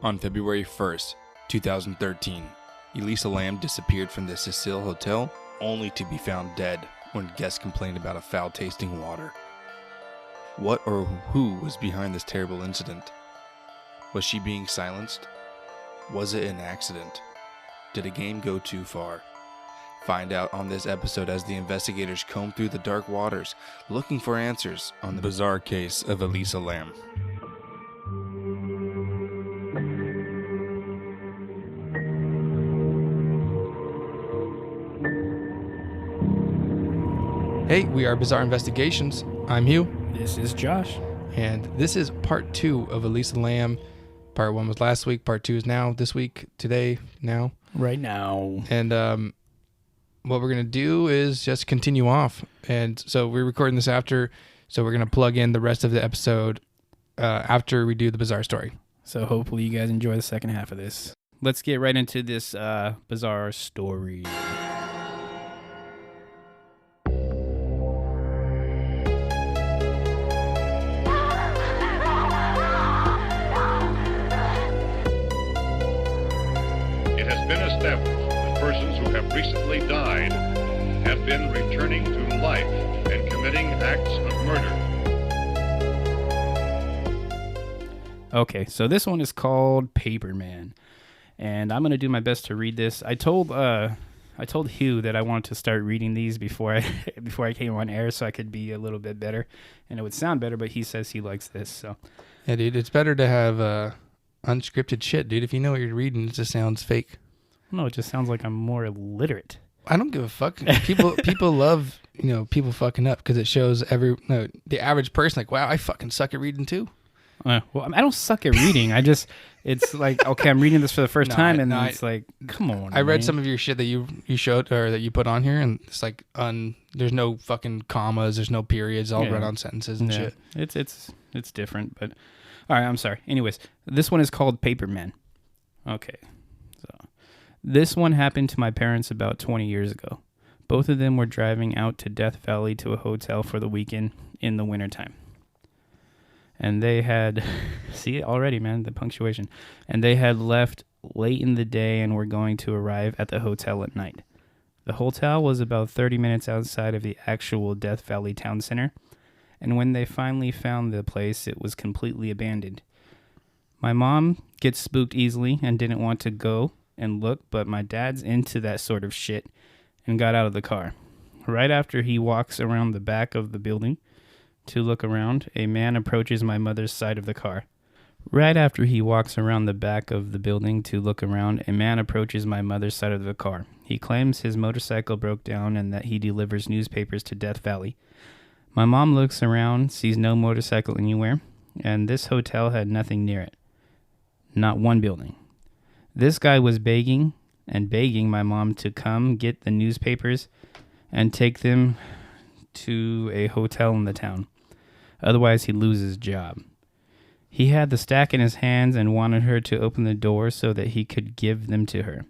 On February 1st, 2013, Elisa Lam disappeared from the Cecil hotel only to be found dead when guests complained about a foul-tasting water. What or who was behind this terrible incident? Was she being silenced? Was it an accident? Did a game go too far? Find out on this episode as the investigators comb through the dark waters looking for answers on the bizarre case of Elisa Lam. Hey, we are Bizarre Investigations. I'm Hugh. This is Josh. And this is part 2 of Elisa Lam. Part 1 was last week. Part 2 is now, this week, today, now. Right now. And what we're going to do is just continue off. And so we're recording this after, so we're going to plug in the rest of the episode after we do the bizarre story. So hopefully you guys enjoy the second half of this. Let's get right into this bizarre story. Persons who have recently died have been returning to life and committing acts of murder. Okay, so this one is called Paperman, and I'm gonna do my best to read this. I told Hugh that I wanted to start reading these before I came on air, so I could be a little bit better and it would sound better. But he says he likes this, so yeah, dude, it's better to have unscripted shit, dude. If you know what you're reading, it just sounds fake. No, it just sounds like I'm more illiterate. I don't give a fuck. People love, people fucking up because it shows the average person like, wow, I fucking suck at reading too. Well, I don't suck at reading. It's like, okay, I'm reading this for the first time, and it's like, come on. I read some of your shit that you showed or that you put on here, and it's like there's no fucking commas, there's no periods, all run on sentences and shit. It's different, but all right, I'm sorry. Anyways, this one is called Paperman. Okay, so. This one happened to my parents about 20 years ago. Both of them were driving out to Death Valley to a hotel for the weekend in the wintertime. And they had, see it already, man, the punctuation. And they had left late in the day and were going to arrive at the hotel at night. The hotel was about 30 minutes outside of the actual Death Valley town center. And when they finally found the place, it was completely abandoned. My mom gets spooked easily and didn't want to go and look, but my dad's into that sort of shit and got out of the car. Right after he walks around the back of the building to look around, a man approaches my mother's side of the car. He claims his motorcycle broke down and that he delivers newspapers to Death Valley. My mom looks around, sees no motorcycle anywhere, and this hotel had nothing near it. Not one building. This guy was begging my mom to come get the newspapers and take them to a hotel in the town. Otherwise, he'd lose his job. He had the stack in his hands and wanted her to open the door so that he could give them to her.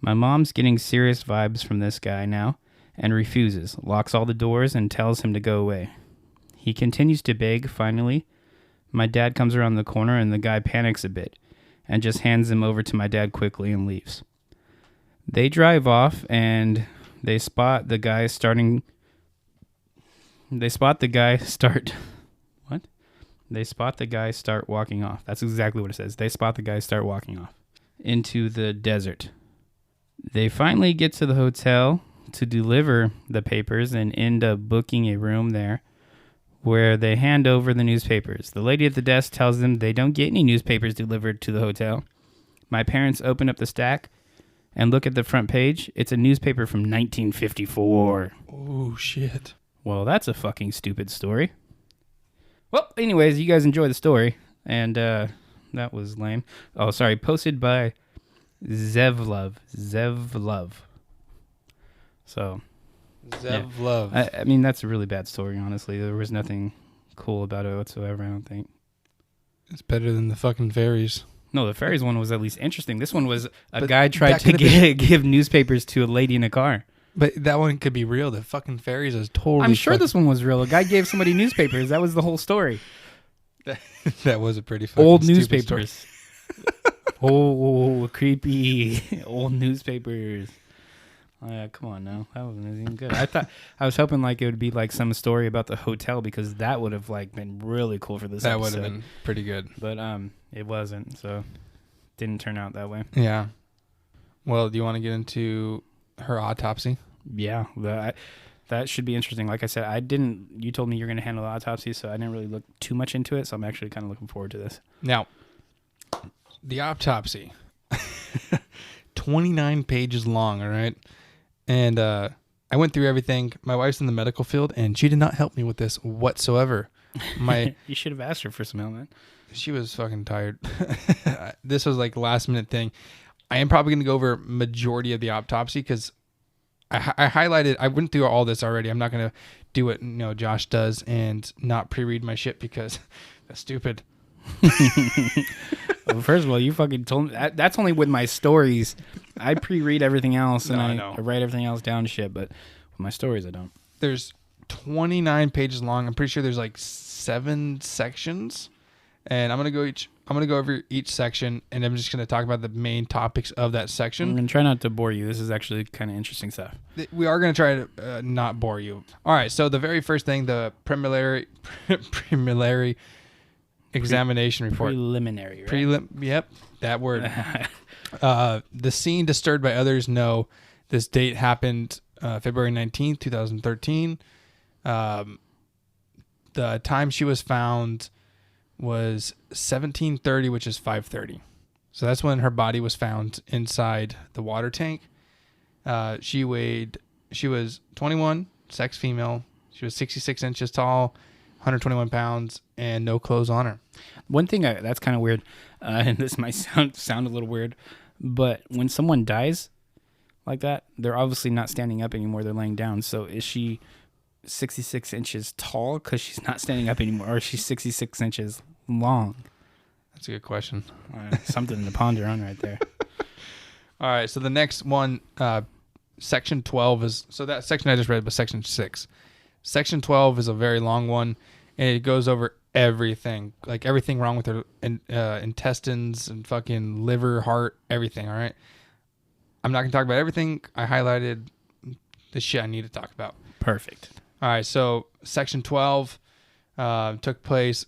My mom's getting serious vibes from this guy now and refuses, locks all the doors, and tells him to go away. He continues to beg. Finally, my dad comes around the corner and the guy panics a bit and just hands him over to my dad quickly and leaves. They drive off and they spot the guy start walking off. That's exactly what it says. They spot the guy start walking off into the desert. They finally get to the hotel to deliver the papers and end up booking a room there where they hand over the newspapers. The lady at the desk tells them they don't get any newspapers delivered to the hotel. My parents open up the stack and look at the front page. It's a newspaper from 1954. Oh, shit. Well, that's a fucking stupid story. Well, anyways, you guys enjoy the story. And that was lame. Oh, sorry. Posted by Zevlov. So... Zevlov. Yeah. I mean, that's a really bad story, honestly. There was nothing cool about it whatsoever, I don't think. It's better than the fucking fairies. No, the fairies one was at least interesting. This one was a guy tried to give newspapers to a lady in a car. But that one could be real. The fucking fairies is totally... I'm sure this one was real. A guy gave somebody newspapers. That was the whole story. That was a pretty fucking old stupid newspapers. Oh, creepy old newspapers. Oh, yeah, come on now. That wasn't even good. I was hoping like it would be like some story about the hotel because that would have like been really cool for this That episode. would have been pretty good. But it wasn't, so didn't turn out that way. Yeah. Well, do you want to get into her autopsy? Yeah, that should be interesting. Like I said, you told me you're going to handle the autopsy, so I didn't really look too much into it, so I'm actually kind of looking forward to this. Now, the autopsy, 29 pages long, all right? And I went through everything. My wife's in the medical field, and she did not help me with this whatsoever. You should have asked her for some help, man. She was fucking tired. This was like last minute thing. I am probably going to go over majority of the autopsy because I highlighted. I went through all this already. I'm not going to do what Josh does and not pre-read my shit because that's stupid. Well, first of all, you fucking told me that's only with my stories. I pre-read everything else and I write everything else down, shit. But with my stories, I don't. There's 29 pages long. I'm pretty sure there's like 7 sections, and I'm gonna go over each section, and I'm just gonna talk about the main topics of that section. I'm gonna try not to bore you. This is actually kind of interesting stuff. We are gonna try to not bore you. All right. So the very first thing, the preliminary examination report. Preliminary, right? Yep, that word. The scene disturbed by others. No, this date happened February 19th, 2013. The time she was found was 17:30, which is 5:30. So that's when her body was found inside the water tank. She was 21, sex female. She was 66 inches tall, 121 pounds, and no clothes on her. One thing that's kind of weird, and this might sound a little weird, but when someone dies like that, they're obviously not standing up anymore. They're laying down. So is she 66 inches tall because she's not standing up anymore, or is she 66 inches long? That's a good question. Something to ponder on right there. All right, so the next one, section 12 is, so that section I just read was section 6. Section 12 is a very long one, and it goes over everything, like everything wrong with her intestines and fucking liver, heart, everything, all right? I'm not going to talk about everything. I highlighted the shit I need to talk about. Perfect. All right, so section 12 took place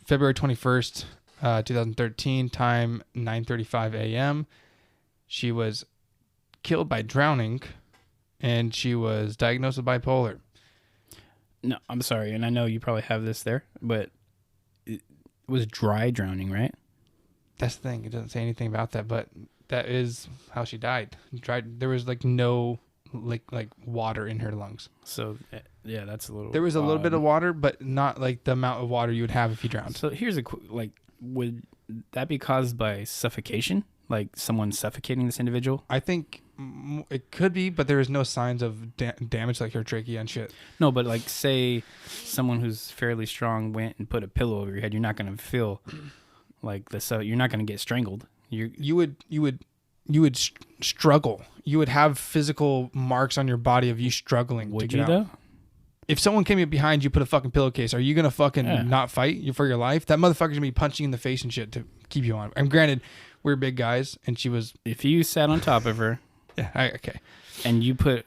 February 21st, 2013, time 9:35 a.m. She was killed by drowning, and she was diagnosed with bipolar. No, I'm sorry, and I know you probably have this there, but it was dry drowning, right? That's the thing. It doesn't say anything about that, but that is how she died. There was like no like water in her lungs. So yeah, that's a little. There was a little bit of water, but not like the amount of water you would have if you drowned. So here's would that be caused by suffocation? Like someone suffocating this individual? I think it could be, but there is no signs of damage like her trachea and shit. No, but like say someone who's fairly strong went and put a pillow over your head, you're not going to feel like you're not going to get strangled. You would struggle. You would have physical marks on your body of you struggling. Would to get you out. though? If someone came up behind you, put a fucking pillowcase, are you going to fucking not fight for your life? That motherfucker's going to be punching you in the face and shit to keep you on. And granted, we're big guys, and she was... If you sat on top of her... Yeah, okay. And you put,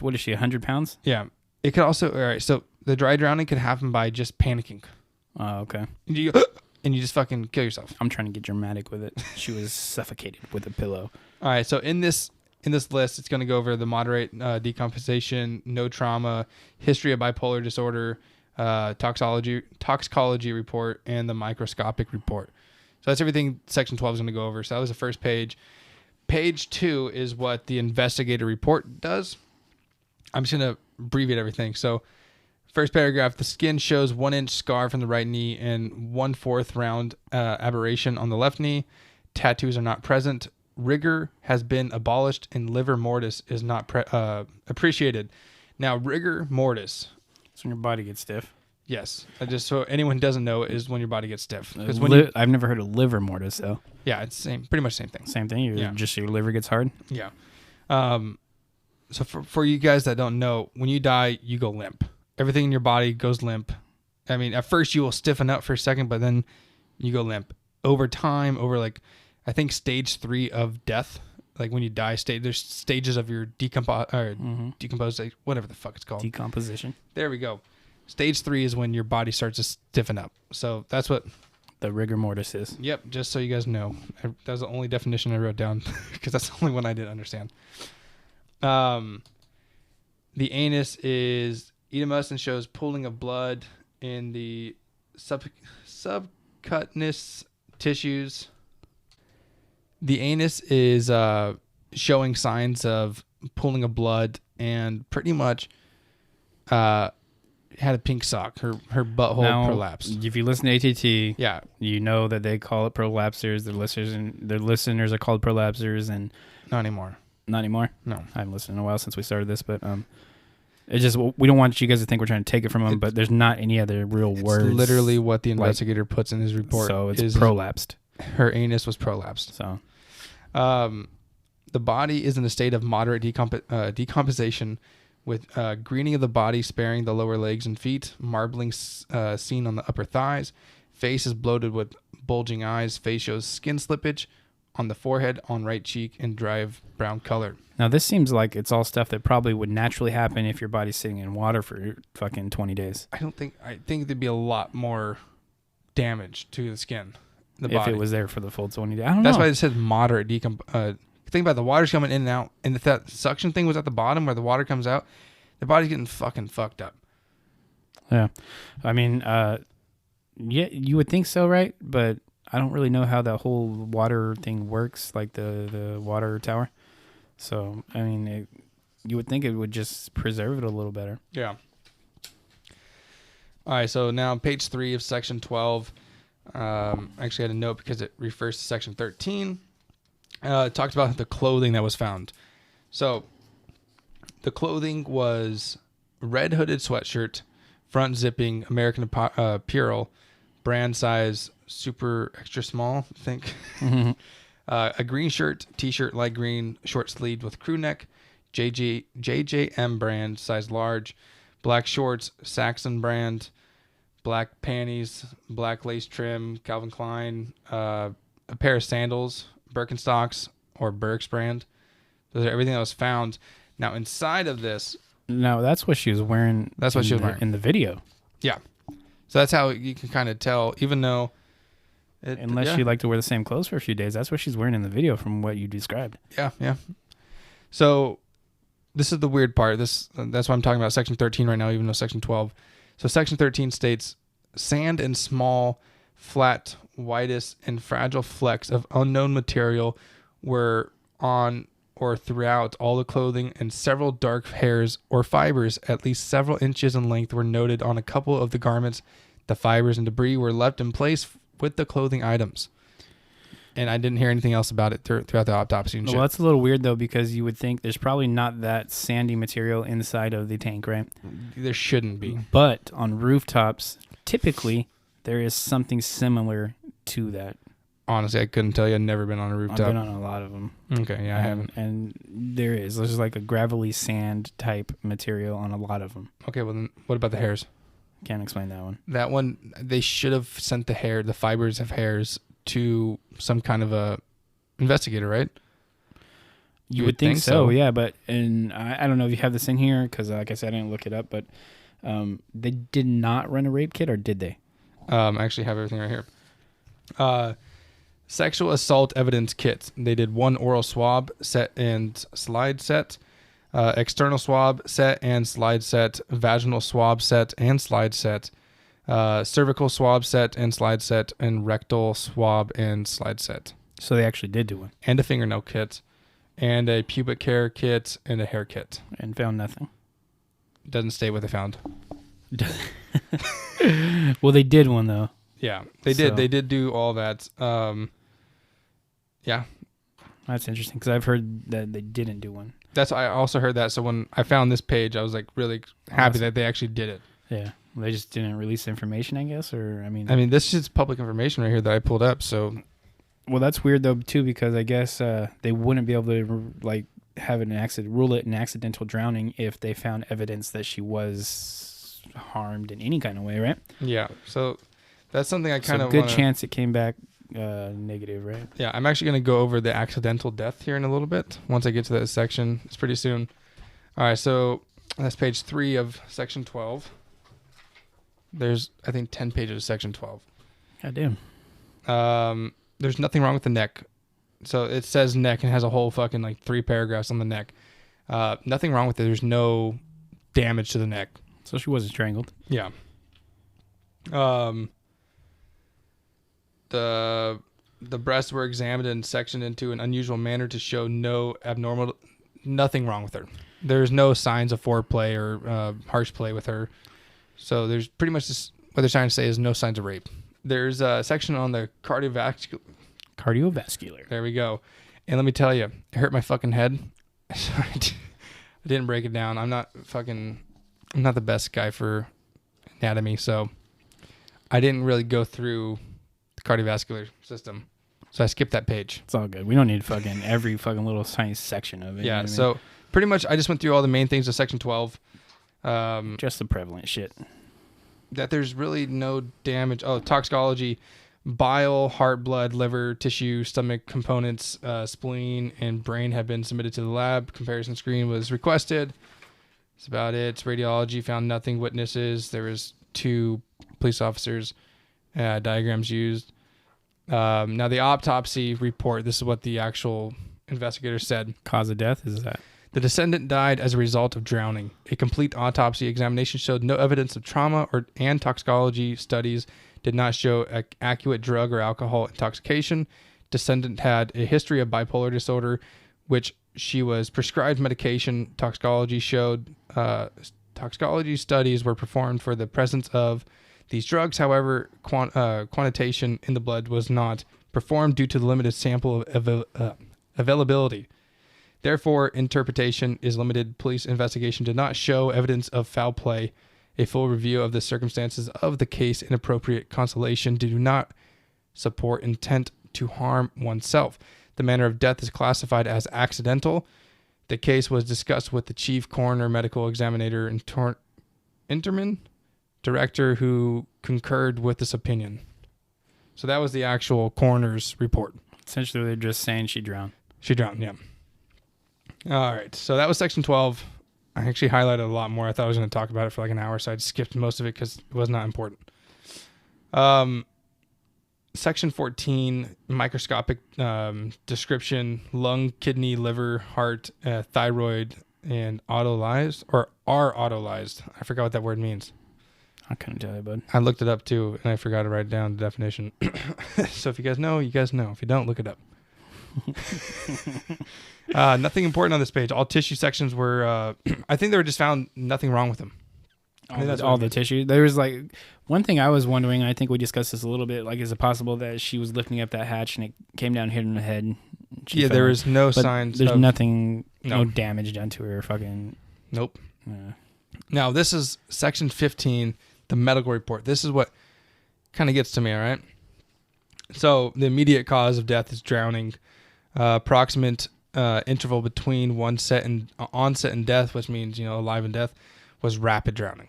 what is she, 100 pounds? Yeah. It could also... All right, so the dry drowning could happen by just panicking. Oh, okay. And you just fucking kill yourself. I'm trying to get dramatic with it. She was suffocated with a pillow. All right, so in this list, it's going to go over the moderate decompensation, no trauma, history of bipolar disorder, toxicology report, and the microscopic report. So that's everything section 12 is going to go over. So that was the first page. Page 2 is what the investigator report does. I'm just going to abbreviate everything. So first paragraph, the skin shows 1-inch scar from the right knee and 1/4 round aberration on the left knee. Tattoos are not present. Rigor has been abolished and livor mortis is not appreciated. Now, rigor mortis. It's when your body gets stiff. Yes. Just so anyone doesn't know, is when your body gets stiff. I've never heard of livor mortis, though. Yeah, it's pretty much the same thing. Same thing? Just your liver gets hard? Yeah. So for you guys that don't know, when you die, you go limp. Everything in your body goes limp. I mean, at first you will stiffen up for a second, but then you go limp. Over time, I think stage 3 of death. Like when you die, there's stages of your decompose, whatever the fuck it's called. Decomposition. There we go. Stage 3 is when your body starts to stiffen up. So that's what the rigor mortis is. Yep, just so you guys know. That was the only definition I wrote down because that's the only one I didn't understand. The anus is edemus and shows pooling of blood in the subcutaneous tissues. The anus is showing signs of pooling of blood and pretty much had a pink sock. Her butthole prolapsed. If you listen to ATT, yeah, you know that they call it prolapsers. Their listeners are called prolapsers, and not anymore. Not anymore. No, I haven't listened in a while since we started this, but it's just we don't want you guys to think we're trying to take it from them. But there's not any other real words. It's literally what the investigator puts in his report. So it's prolapsed. Her anus was prolapsed. So, the body is in a state of moderate decomposition, with greening of the body sparing the lower legs and feet, marbling seen on the upper thighs. Face is bloated with bulging eyes. Face shows skin slippage on the forehead, on right cheek, and dry brown color. Now, this seems like it's all stuff that probably would naturally happen if your body's sitting in water for fucking 20 days. I think there'd be a lot more damage to the skin. If body. It was there for the full 20 days. I don't know. That's why it says moderate think about it, the water's coming in and out, and if that suction thing was at the bottom where the water comes out, the body's getting fucking fucked up. Yeah. I mean, yeah, you would think so, right? But I don't really know how that whole water thing works, like the water tower. So, I mean, you would think it would just preserve it a little better. Yeah. All right, so now page 3 of section 12. I actually had a note because it refers to section 13. It talks about the clothing that was found. So the clothing was red hooded sweatshirt, front zipping American Apparel, brand size super extra small, I think. Mm-hmm. A green shirt, t-shirt, light green, short sleeved with crew neck, JJM brand, size large, black shorts, Saxon brand, black panties, black lace trim, Calvin Klein, a pair of sandals, Birkenstocks or Birks brand. Those are everything that was found. Now inside of this, no, that's what she was wearing. That's what she was wearing in the video. Yeah, so that's how you can kind of tell, even though, unless she liked to wear the same clothes for a few days, that's what she's wearing in the video from what you described. Yeah. So this is the weird part. That's why I'm talking about section 13 right now, even though section 12. So section 13 states sand and small, flat, whitish, and fragile flecks of unknown material were on or throughout all the clothing, and several dark hairs or fibers at least several inches in length were noted on a couple of the garments. The fibers and debris were left in place with the clothing items. And I didn't hear anything else about it throughout the autopsy and shit. Well, that's a little weird, though, because you would think there's probably not that sandy material inside of the tank, right? There shouldn't be. But on rooftops, typically, there is something similar to that. Honestly, I couldn't tell you. I've never been on a rooftop. I've been on a lot of them. Okay, yeah, I haven't. And there's like a gravelly sand type material on a lot of them. Okay, well then, what about the hairs? Can't explain that one. That one, they should have sent the fibers of hairs to some kind of a investigator, right? You would think so, yeah. But I don't know if you have this in here because, like I said, I didn't look it up. But they did not run a rape kit, or did they? I actually have everything right here. Sexual assault evidence kit. They did 1 oral swab set and slide set, external swab set and slide set, vaginal swab set and slide set, cervical swab set and slide set, and rectal swab and slide set. So they actually did do one. And a fingernail kit, and a pubic hair kit, and a hair kit. And found nothing. Doesn't state what they found. Well, they did one, though. Yeah, they did. They did do all that. Yeah. That's interesting because I've heard that they didn't do one. I also heard that. So when I found this page, I was like really happy that they actually did it. Yeah. Well, they just didn't release information, I guess, or I mean, this is public information right here that I pulled up. So, well, that's weird though too because I guess they wouldn't be able to like have rule it an accidental drowning if they found evidence that she was harmed in any kind of way, right? Yeah. So that's something I kind of good chance it came back negative, right? Yeah, I'm actually going to go over the accidental death here in a little bit. Once I get to that section, it's pretty soon. All right, so that's page 3 of section 12. There's, I think, 10 pages of section 12. God damn. There's nothing wrong with the neck. So it says neck and has a whole fucking like 3 paragraphs on the neck. Nothing wrong with it. There's no damage to the neck. So she wasn't strangled. Yeah. The breasts were examined and sectioned into an unusual manner to show nothing wrong with her. There's no signs of foreplay or harsh play with her. So there's pretty much just, what they're trying to say is no signs of rape. There's a section on the cardiovascular. Cardiovascular. There we go. And let me tell you, it hurt my fucking head. So I didn't break it down. I'm not the best guy for anatomy, so I didn't really go through the cardiovascular system. So I skipped that page. It's all good. We don't need fucking every fucking little tiny section of it. Yeah, you know what I so pretty much I just went through all the main things of section 12. just the prevalent shit. That there's really no damage. Oh, toxicology, bile, heart, blood, liver, tissue, stomach components, spleen, and brain have been submitted to the lab. Comparison screen was requested. That's about it. Radiology found nothing. Witnesses. There was 2 police officers. Diagrams used. Now the autopsy report. This is what the actual investigator said. Cause of death is that? The descendant died as a result of drowning. A complete autopsy examination showed no evidence of trauma and toxicology studies did not show accurate drug or alcohol intoxication. Descendant had a history of bipolar disorder, which she was prescribed medication. Toxicology showed toxicology studies were performed for the presence of these drugs. However, quantitation in the blood was not performed due to the limited sample availability. Therefore, interpretation is limited. Police investigation did not show evidence of foul play. A full review of the circumstances of the case and appropriate consolation do not support intent to harm oneself. The manner of death is classified as accidental. The case was discussed with the chief coroner, medical examiner, and Interman director, who concurred with this opinion. So that was the actual coroner's report. Essentially, they're just saying she drowned. She drowned, yeah. All right, so that was section 12. I actually highlighted a lot more. I thought I was going to talk about it for like an hour, so I just skipped most of it because it was not important. Section 14, microscopic description: lung, kidney, liver, heart, thyroid, and autolyzed, or are autolyzed. I forgot what that word means. I couldn't tell you, bud. I looked it up too, and I forgot to write down the definition. So if you guys know, you guys know. If you don't, look it up. Nothing important on this page. All tissue sections were, I think they were just found nothing wrong with them. All the tissue. There was like one thing I was wondering. I think we discussed this a little bit. Like, is it possible that she was lifting up that hatch and it came down, hit her in the head? Yeah, there is no signs. There's nothing, no damage done to her. Fucking nope. Now this is section 15, the medical report. This is what kind of gets to me. All right. So the immediate cause of death is drowning. Approximate interval between onset and death, which means alive and death, was rapid drowning.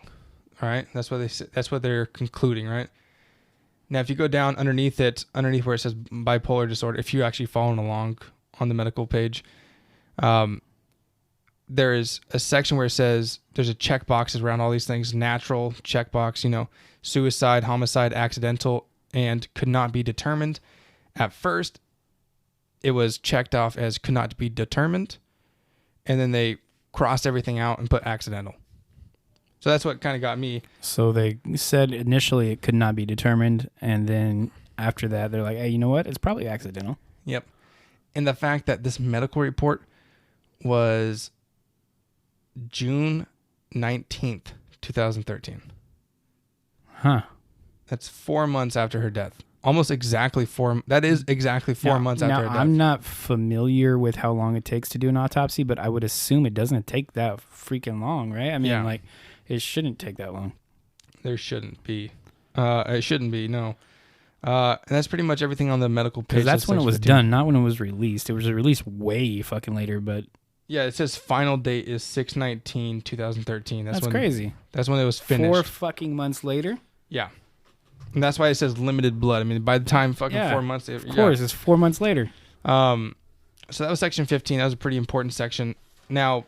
All right, that's what they say. That's what they're concluding. Right now, if you go down underneath where it says bipolar disorder, if you actually following along on the medical page, there is a section where it says there's a checkbox around all these things: natural checkbox, suicide, homicide, accidental, and could not be determined. At first, it was checked off as could not be determined, and then they crossed everything out and put accidental. So that's what kind of got me. So they said initially it could not be determined, and then after that they're like, hey, you know what? It's probably accidental. Yep. And the fact that this medical report was June 19th, 2013. Huh. That's 4 months after her death. Almost exactly 4. That is exactly 4 months after her death. I'm not familiar with how long it takes to do an autopsy, but I would assume it doesn't take that freaking long, right? I mean, it shouldn't take that long. There shouldn't be. It shouldn't be, no. And that's pretty much everything on the medical page. Because that's when it was done, not when it was released. It was released way fucking later, but... Yeah, it says final date is 6/19/2013. That's when, crazy. That's when it was finished. 4 fucking months later? Yeah. And that's why it says limited blood. I mean, by the time fucking 4 months... Of course, it's 4 months later. So that was section 15. That was a pretty important section. Now,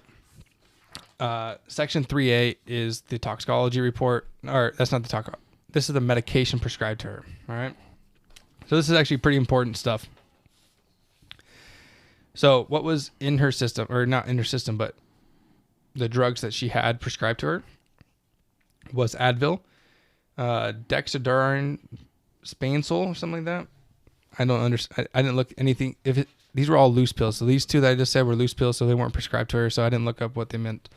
section 3A is the toxicology report. Or that's not the tox. This is the medication prescribed to her. All right. So this is actually pretty important stuff. So what was in her system, or not in her system, but the drugs that she had prescribed to her was Advil, Dexedrine, Spansol, or something like that. I don't understand. I didn't look anything. These were all loose pills. So these two that I just said were loose pills, so they weren't prescribed to her. So I didn't look up what they meant.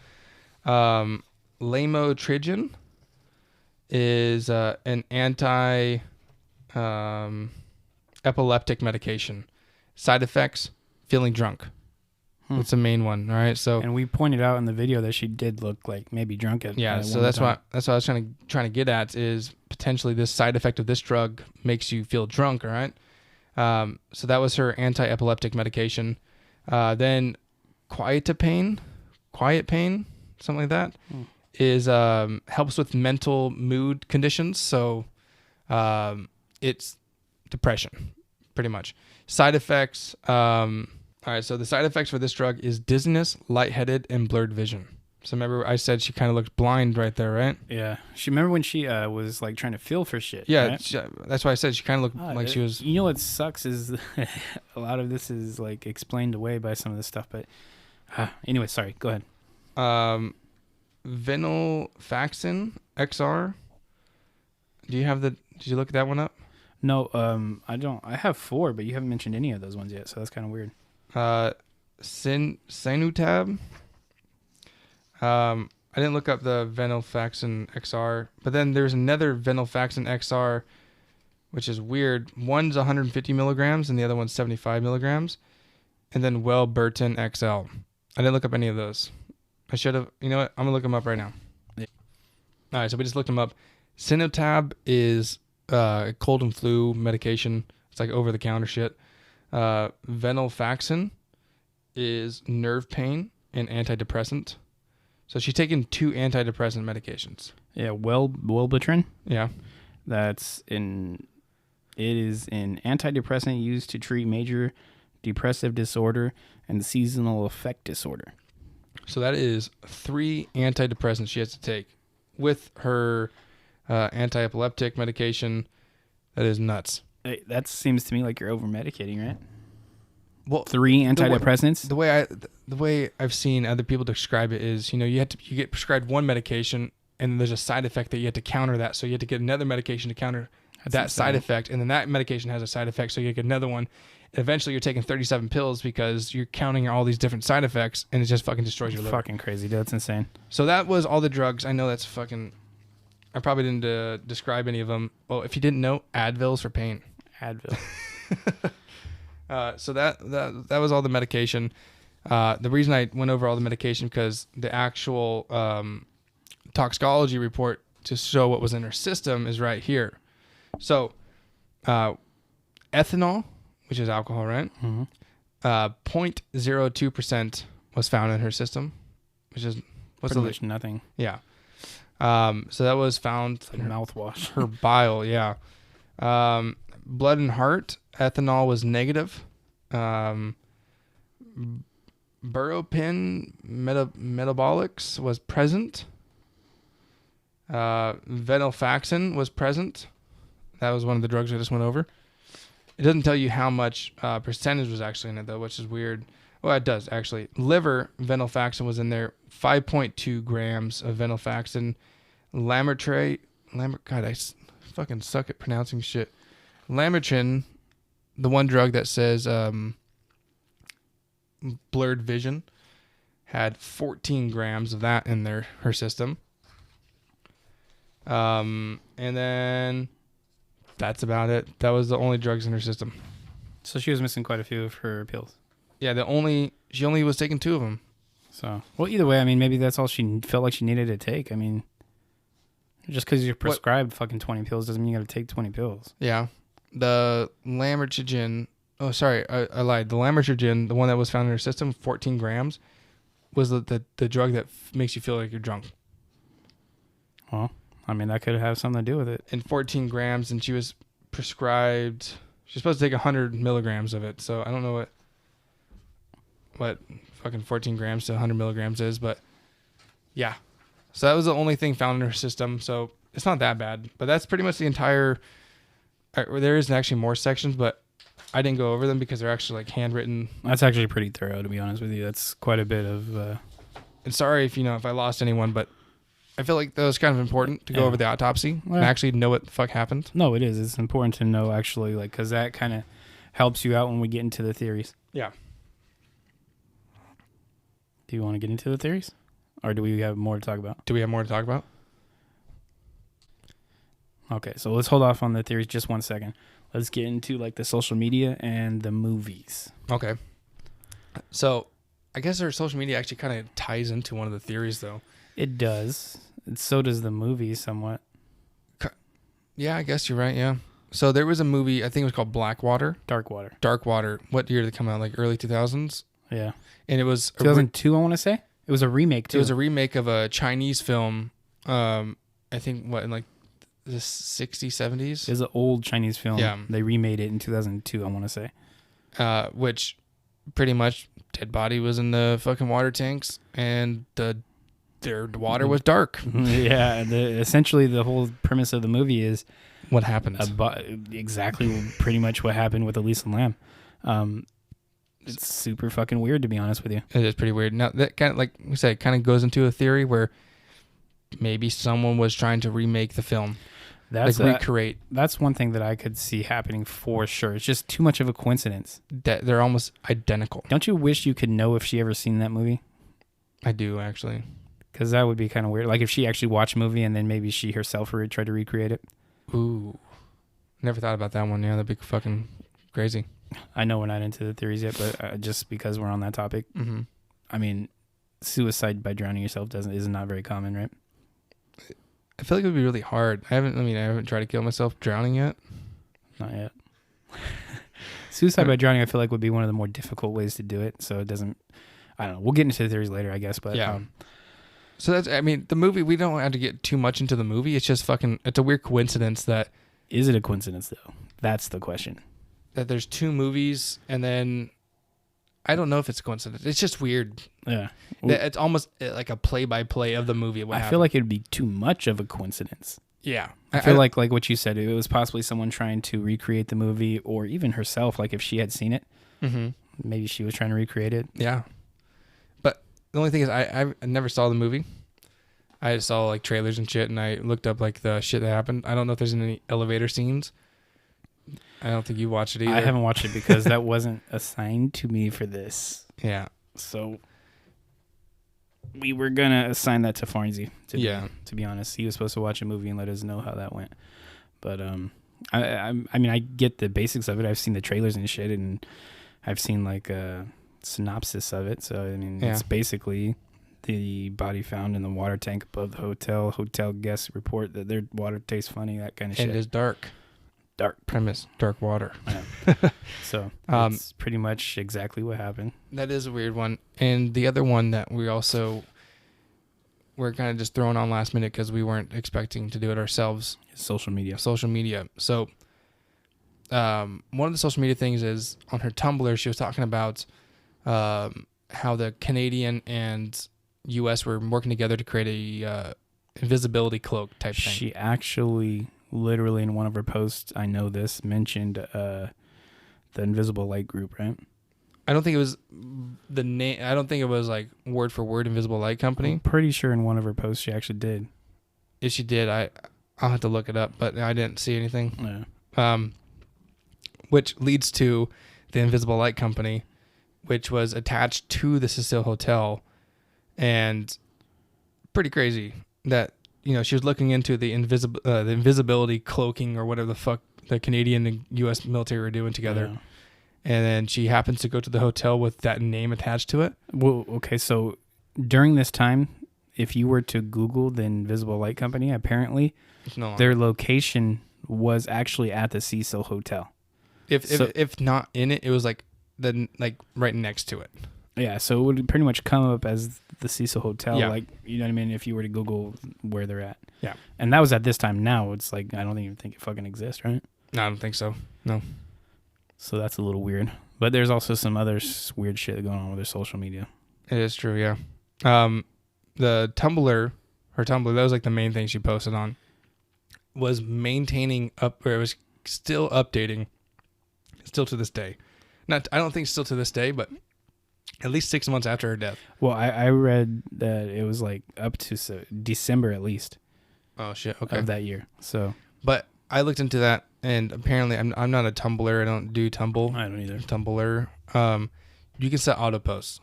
Lamotrigine is an epileptic medication. Side effects: feeling drunk. That's the main one. All right. So and we pointed out in the video that she did look like maybe drunk at so that's what I was trying to get at is potentially this side effect of this drug makes you feel drunk. All right. So that was her anti-epileptic medication. Then quiet pain, something like that, is helps with mental mood conditions. So it's depression, pretty much. Side effects. All right, so the side effects for this drug is dizziness, lightheaded, and blurred vision. So remember I said she kind of looked blind right there, right? Yeah. She remember when she was like trying to feel for shit. Yeah, right? that's why I said she kind of looked like she was... You know what sucks is a lot of this is like explained away by some of this stuff, but anyway, sorry, go ahead. Venlafaxine XR. Did you look that one up? No, I don't. I have 4, but you haven't mentioned any of those ones yet, so that's kind of weird. Sinutab. I didn't look up the Venlafaxine XR, but then there's another Venlafaxine XR, which is weird. One's 150 milligrams and the other one's 75 milligrams. And then Welburton XL. I didn't look up any of those. I should have. You know what? I'm going to look them up right now. Yeah. All right, so we just looked them up. Sinutab is cold and flu medication. It's like over-the-counter shit. Venlafaxine is nerve pain and antidepressant. So she's taking 2 antidepressant medications. Yeah, Welbutrin. Yeah. It is an antidepressant used to treat major depressive disorder and seasonal affect disorder. So that is 3 antidepressants she has to take with her anti-epileptic medication. That is nuts. Hey, that seems to me like you're over medicating, right? Well, 3 antidepressants. The way I've seen other people describe it is, you get prescribed one medication and there's a side effect that you have to counter that, so you have to get another medication to counter that side effect, and then that medication has a side effect, so you get another one. And eventually, you're taking 37 pills because you're counting all these different side effects, and it just fucking destroys your liver. Fucking crazy, dude. That's insane. So that was all the drugs. I know that's fucking. I probably didn't describe any of them. Well, if you didn't know, Advil's for pain. Advil. So that was all the medication. The reason I went over all the medication because the actual toxicology report to show what was in her system is right here. So ethanol, which is alcohol, right? Mm-hmm. 0.02% was found in her system, which is pretty much nothing. Yeah. So that was found in mouthwash. Her bile, yeah. Blood and heart, ethanol was negative. Buropin metabolics was present. Venlafaxine was present. That was one of the drugs I just went over. It doesn't tell you how much percentage was actually in it, though, which is weird. Well, it does, actually. Liver venlafaxine was in there. 5.2 grams of venlafaxine. God, I fucking suck at pronouncing shit. Lamotrigine, the one drug that says blurred vision, had 14 grams of that in her system. And then that's about it. That was the only drugs in her system. So she was missing quite a few of her pills. Yeah, she only was taking 2 of them. So, well, either way, I mean, maybe that's all she felt like she needed to take. I mean, just because you're prescribed fucking 20 pills doesn't mean you got to take 20 pills. Yeah. The lamotrigine, oh, sorry, I lied. The lamotrigine, the one that was found in her system, 14 grams, was the drug that makes you feel like you're drunk. Well, I mean, that could have something to do with it. and 14 grams, and she was prescribed. She's supposed to take 100 milligrams of it. So I don't know what fucking 14 grams to 100 milligrams is, but yeah. So that was the only thing found in her system. So it's not that bad, but that's pretty much the entire. There is actually more sections, but I didn't go over them because they're actually like handwritten. That's actually pretty thorough, to be honest with you. That's quite a bit of. And sorry if I lost anyone, but I feel like that was kind of important to go over the autopsy and actually know what the fuck happened. No, it is. It's important to know actually, like, because that kind of helps you out when we get into the theories. Yeah. Do you want to get into the theories, or do we have more to talk about? Do we have more to talk about? Okay, so let's hold off on the theories just 1 second. Let's get into like the social media and the movies. Okay. So I guess our social media actually kind of ties into one of the theories, though. It does. So does the movie somewhat. Yeah, I guess you're right. Yeah. So there was a movie, I think it was called Blackwater. Dark Water. Dark Water. What year did it come out? Like early 2000s? Yeah. And it was 2002, I want to say. It was a remake too. It was a remake of a Chinese film. I think in like the 60s, 70s. It was an old Chinese film. Yeah. They remade it in 2002, I want to say. Which pretty much dead body was in the fucking water tanks, and their water was dark. Yeah. Essentially, the whole premise of the movie is what happens. Exactly pretty much what happened with Elisa Lam. It's super fucking weird, to be honest with you. It is pretty weird. Now, that kind of, like we said, kind of goes into a theory where maybe someone was trying to remake the film. Recreate. That's one thing that I could see happening for sure. It's just too much of a coincidence. That they're almost identical. Don't you wish you could know if she ever seen that movie? I do, actually. Because that would be kind of weird. Like if she actually watched a movie and then maybe she herself tried to recreate it. Ooh. Never thought about that one. Yeah, that'd be fucking crazy. I know we're not into the theories yet, but just because we're on that topic, I mean, suicide by drowning yourself is not very common, right? I feel like it would be really hard. I haven't tried to kill myself drowning yet. Not yet. Suicide by drowning, I feel like, would be one of the more difficult ways to do it. So it doesn't. I don't know. We'll get into the theories later, I guess. But yeah. So that's. I mean, the movie. We don't have to get too much into the movie. It's just fucking. It's a weird coincidence that. Is it a coincidence though? That's the question. That there's two movies, and then I don't know if it's a coincidence. It's just weird. Yeah. It's almost like a play-by-play of the movie. I feel like it would be too much of a coincidence. Yeah. I feel like what you said, it was possibly someone trying to recreate the movie, or even herself, like if she had seen it, maybe she was trying to recreate it. Yeah. But the only thing is I never saw the movie. I just saw like trailers and shit, and I looked up like the shit that happened. I don't know if there's any elevator scenes. I don't think you watched it either. I haven't watched it because that wasn't assigned to me for this. Yeah. So we were gonna assign that to Farnsey. To be honest, he was supposed to watch a movie and let us know how that went. But I mean, I get the basics of it. I've seen the trailers and shit, and I've seen like a synopsis of it. So I mean, it's basically the body found in the water tank above the hotel. Hotel guests report that their water tastes funny. That kind of shit. And it is dark. Dark premise, dark water. Yeah. So it's pretty much exactly what happened. That is a weird one. And the other one that we're kind of just throwing on last minute because we weren't expecting to do it ourselves. Social media. So one of the social media things is on her Tumblr, she was talking about how the Canadian and U.S. were working together to create a invisibility cloak type thing. She actually... literally in one of her posts, I know this, mentioned the Invisible Light group, right? I don't think it was the name. I don't think it was like word for word Invisible Light Company. I'm pretty sure in one of her posts she actually did. If she did, I'll have to look it up, but I didn't see anything. Yeah. Which leads to the Invisible Light Company, which was attached to the Cecil Hotel, and pretty crazy that. You know, she was looking into the invisibility cloaking or whatever the fuck the Canadian and U.S. military were doing together. Yeah. And then she happens to go to the hotel with that name attached to it. Well, okay, so during this time, if you were to Google the Invisible Light Company, apparently their location was actually at the Cecil Hotel. If not in it, it was like right next to it. Yeah, so it would pretty much come up as the Cecil Hotel, Yeah. like, you know what I mean, if you were to Google where they're at. Yeah. And that was at this time. Now it's like, I don't even think it fucking exists, right? No, I don't think so. No. So that's a little weird. But there's also some other weird shit going on with their social media. It is true, yeah. The Tumblr, her Tumblr, that was like the main thing she posted on, was maintaining up, or it was still updating, still to this day. I don't think still to this day, but at least 6 months after her death. Well, I read that it was like up to December at least Oh shit. Okay. of that year. So But I looked into that, and apparently I'm not a Tumblr. I don't do Tumble. I don't either. Tumblr. You can set auto posts.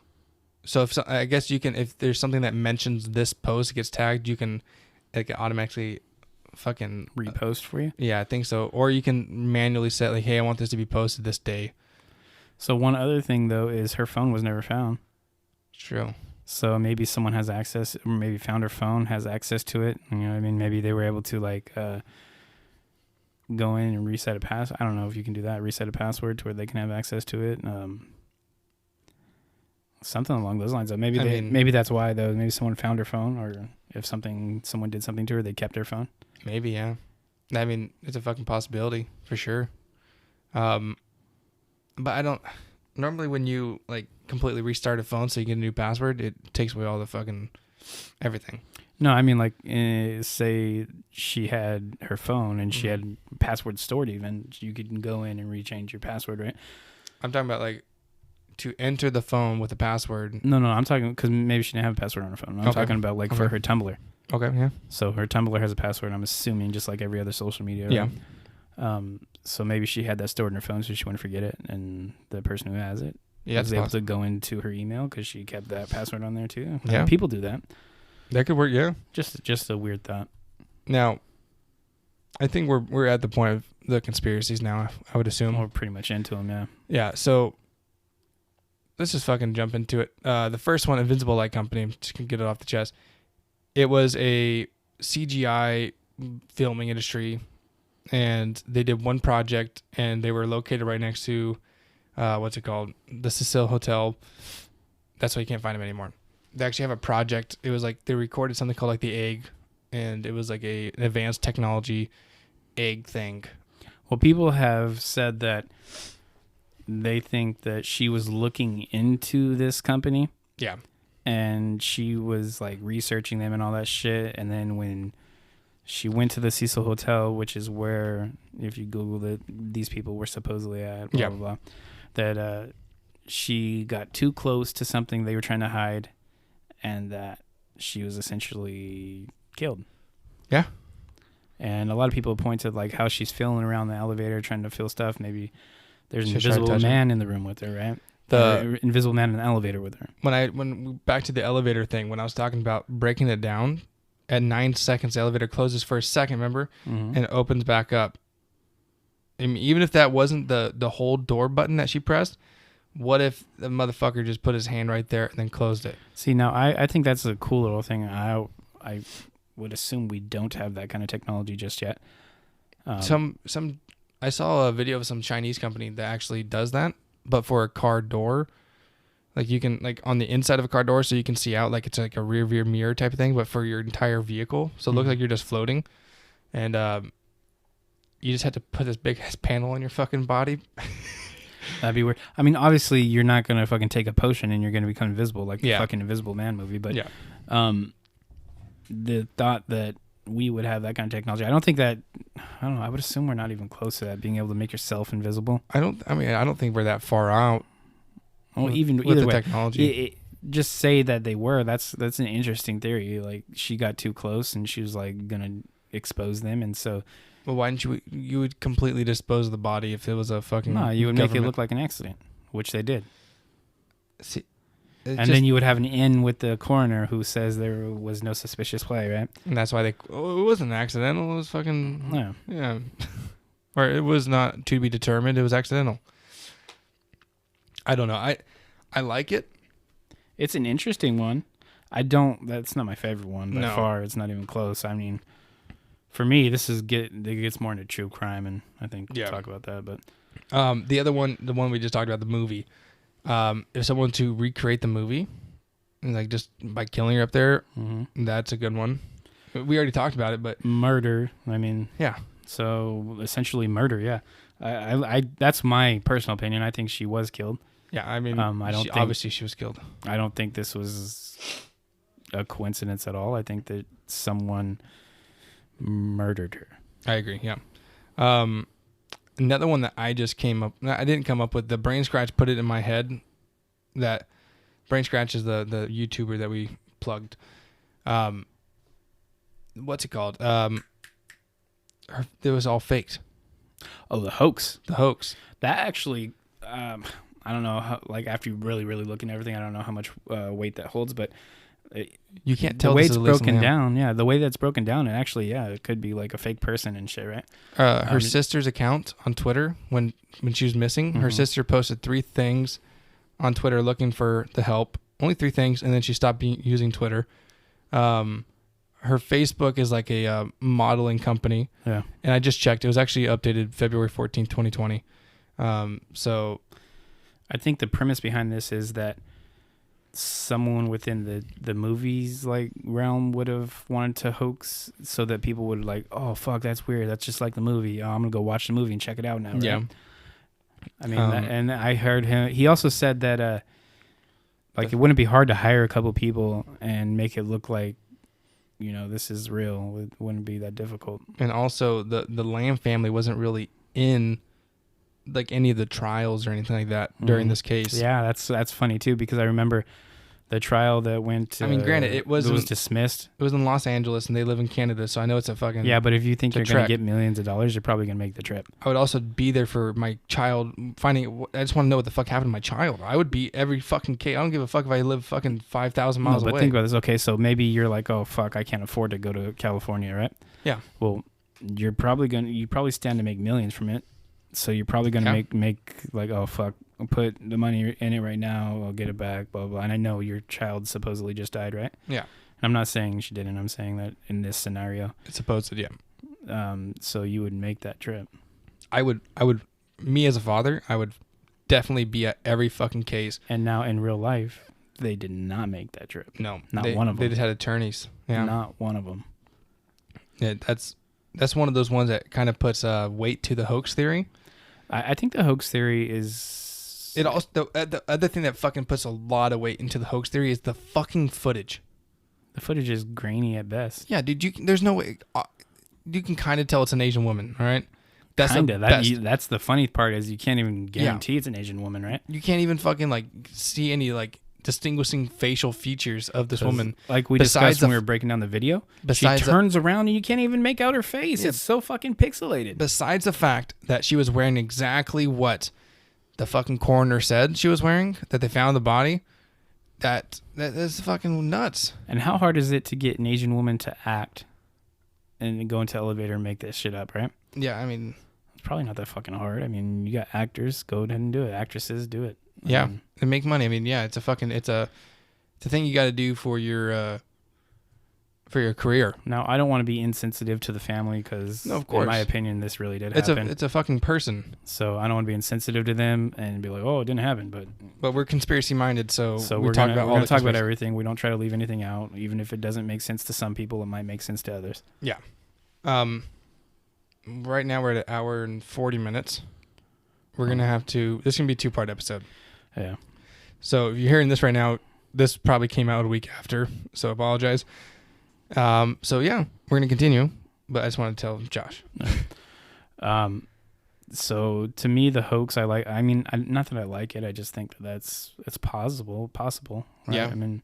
So I guess you can, if there's something that mentions this post gets tagged, you can like automatically fucking Repost for you. yeah, I think so. Or you can manually set like, hey, I want this to be posted this day. So one other thing though is her phone was never found. True. So maybe someone has access, or maybe found her phone, has access to it. You know what I mean? Maybe they were able to like go in and reset a password. I don't know if you can do that. Reset a password to where they can have access to it. Something along those lines. Maybe maybe that's why though. Maybe someone found her phone, or if someone did something to her, they kept her phone. Maybe, yeah. I mean, it's a fucking possibility for sure. But I don't. Normally, when you like completely restart a phone so you get a new password, it takes away all the fucking everything. No, I mean like say she had her phone and she had password stored. Even you could go in and rechange your password, right? I'm talking about like to enter the phone with a password. No, I'm talking because maybe she didn't have a password on her phone. I'm talking about like for her Tumblr. Okay, yeah. So her Tumblr has a password. I'm assuming just like every other social media. Right? Yeah. So maybe she had that stored in her phone so she wouldn't forget it, and the person who has it was able to go into her email because she kept that password on there too. Yeah, people do that. That could work. Yeah. Just a weird thought. Now, I think we're at the point of the conspiracies now. I would assume We're pretty much into them. Yeah. Yeah. So let's just fucking jump into it. The first one, Invincible Light Company. Just can get it off the chest. It was a CGI filming industry, and they did one project, and they were located right next to, what's it called? The Cecil Hotel. That's why you can't find them anymore. They actually have a project. It was like they recorded something called like the Egg, and it was like an advanced technology egg thing. Well, people have said that they think that she was looking into this company. Yeah. And she was like researching them and all that shit. And then when she went to the Cecil Hotel, which is where, if you Google it, these people were supposedly at, blah, blah, blah, that she got too close to something they were trying to hide, and that she was essentially killed. Yeah. And a lot of people point to like how she's feeling around the elevator, trying to feel stuff. Maybe there's an invisible man in the room with her, right? The invisible man in the elevator with her. When back to the elevator thing, when I was talking about breaking it down, at 9 seconds, the elevator closes for a second, remember? And it opens back up. I mean, even if that wasn't the whole door button that she pressed, what if the motherfucker just put his hand right there and then closed it? See, now I think that's a cool little thing. I would assume we don't have that kind of technology just yet. I saw a video of some Chinese company that actually does that, but for a car door. Like you can, like on the inside of a car door, so you can see out, like it's like a rear mirror type of thing, but for your entire vehicle. So it looks like you're just floating. And you just have to put this big ass panel on your fucking body. That'd be weird. I mean, obviously you're not going to fucking take a potion and you're going to become invisible like the fucking Invisible Man movie. But the thought that we would have that kind of technology, I don't know. I would assume we're not even close to that, being able to make yourself invisible. I don't think we're that far out. Well, even with the way, technology. Just say that they were. That's an interesting theory. Like she got too close and she was like gonna expose them, and so. Well, why didn't you would completely dispose of the body if it was a fucking. No, you would make it look like an accident, which they did. See, then you would have an in with the coroner who says there was no suspicious play, right? And that's why it wasn't accidental. It was fucking yeah, or it was not to be determined. It was accidental. I don't know. I like it. It's an interesting one. That's not my favorite one by far. It's not even close. I mean, for me, it gets more into true crime, and I think we'll talk about that. But the other one, the one we just talked about, the movie, If someone to recreate the movie, like just by killing her up there, Mm-hmm. that's a good one. We already talked about it, but Murder. I mean, yeah. so essentially murder. Yeah. I that's my personal opinion. I think she was killed. Yeah, I mean, I don't think- obviously she was killed. I don't think this was a coincidence at all. I think that someone murdered her. I agree. Yeah. Another one that I didn't come up with. The Brain Scratch put it in my head. That Brain Scratch is the YouTuber that we plugged. What's it called? It was all faked. Oh, the hoax. The hoax. That actually, I don't know how, like after you really, really look into everything, I don't know how much weight that holds, but You can't tell the way this it's is Elisa broken Lam. down. Yeah, the way that's broken down, and actually, yeah, it could be like a fake person and shit, right? Her sister's account on Twitter when she was missing, her Mhm. sister posted 3 things on Twitter looking for the help. Only 3 things, and then she stopped using Twitter. Her Facebook is like a modeling company, Yeah. and I just checked. It was actually updated February 14th, 2020. So I think the premise behind this is that someone within the movies like realm would have wanted to hoax so that people would like, oh fuck, that's weird, that's just like the movie. Oh, I'm gonna go watch the movie and check it out now. Right? yeah, I mean, and I heard him. He also said that like it wouldn't be hard to hire a couple people and make it look like, you know, this is real. It wouldn't be that difficult. and also the Lamb family wasn't really in like any of the trials or anything like that during Mhm. this case. Yeah, that's funny too, because I remember the trial that went. I mean, granted, it was dismissed. It was in Los Angeles, and they live in Canada, so I know it's a fucking Yeah, but if you think the you're gonna trek. get millions of dollars, you're probably gonna make the trip. I would also be there for my child finding. I just want to know what the fuck happened to my child. I would be every fucking case. I don't give a fuck if I live fucking 5,000 miles No, but away. think about this. Okay, so maybe you're like, oh fuck, I can't afford to go to California, right? Yeah. Well, you probably stand to make millions from it. So you're probably gonna Yeah. make like, oh fuck, I'll put the money in it right now. I'll get it back. Blah blah. Blah. And I know your child supposedly just died, right? Yeah. And I'm not saying she didn't. I'm saying that in this scenario, It's supposed to. Yeah. so you would make that trip. I would. Me as a father, I would definitely be at every fucking case. And now in real life, they did not make that trip. No, Not they, one of They them. just had attorneys. Yeah. Not one of them. Yeah. That's one of those ones that kind of puts weight to the hoax theory. I think the hoax theory is. It also the other thing that fucking puts a lot of weight into the hoax theory is the fucking footage. The footage is grainy at best. Yeah, dude. There's no way. You can kind of tell it's an Asian woman, all right? That's Kinda. the best. That's the funny part is you can't even guarantee it's an Asian woman, right? You can't even fucking like see any like distinguishing facial features of this 'Cause, woman. like we besides discussed when the we were breaking down the video, she besides the- turns around and you can't even make out her face. Yeah. It's so fucking pixelated. Besides the fact that she was wearing exactly what the fucking coroner said she was wearing, that they found the body, that is fucking nuts. And how hard is it to get an Asian woman to act and go into the elevator and make this shit up, right? Yeah, I mean, It's probably not that fucking hard. I mean, you got actors, go ahead and do it. Actresses, do it. yeah, they make money. I mean, yeah, it's a thing you got to do for your career. Now, I don't want to be insensitive to the family because, No, of in course. my opinion, this really did It's happen. a fucking person. So I don't want to be insensitive to them and be like, oh, it didn't happen. But we're conspiracy minded, so We're talk gonna, about we're all gonna the talk about conspiracy- everything. We don't try to leave anything out, even if it doesn't make sense to some people. It might make sense to others. Yeah. Right now we're at 1 hour and 40 minutes. We're gonna have to. This is gonna be a 2-part episode. Yeah. So if you're hearing this right now, this probably came out a week after. So I apologize. So yeah, we're gonna continue. But I just want to tell Josh. So to me, the hoax, I mean, not that I like it. I just think that it's possible. Right? Yeah. I mean,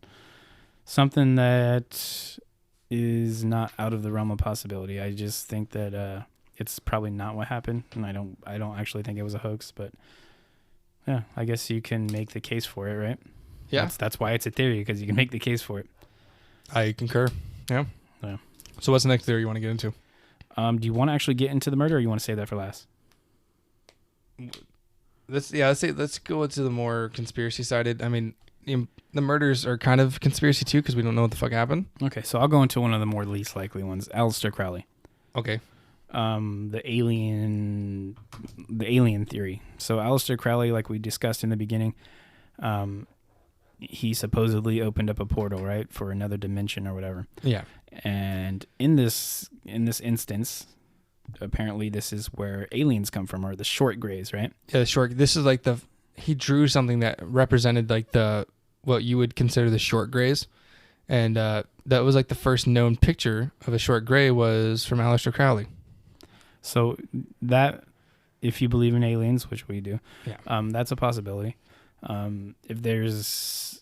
something that is not out of the realm of possibility. I just think that it's probably not what happened, and I don't actually think it was a hoax. But yeah, I guess you can make the case for it, right? Yeah, That's why it's a theory, because you can make the case for it. I concur. Yeah. Yeah. So what's the next theory you want to get into? Do you want to actually get into the murder, or you want to save that for last? Let's go into the more conspiracy sided. I mean, the murders are kind of conspiracy too because we don't know what the fuck happened. Okay, so I'll go into one of the more least likely ones, Aleister Crowley. Okay. The alien theory. So Aleister Crowley, like we discussed in the beginning, he supposedly opened up a portal, right, for another dimension or whatever. Yeah. And in this instance, apparently this is where aliens come from, or the short grays, right? Yeah, short. This is like he drew something that represented like what you would consider the short grays, and that was like the first known picture of a short gray was from Aleister Crowley. So that, if you believe in aliens, which we do, Yeah. that's a possibility. If there's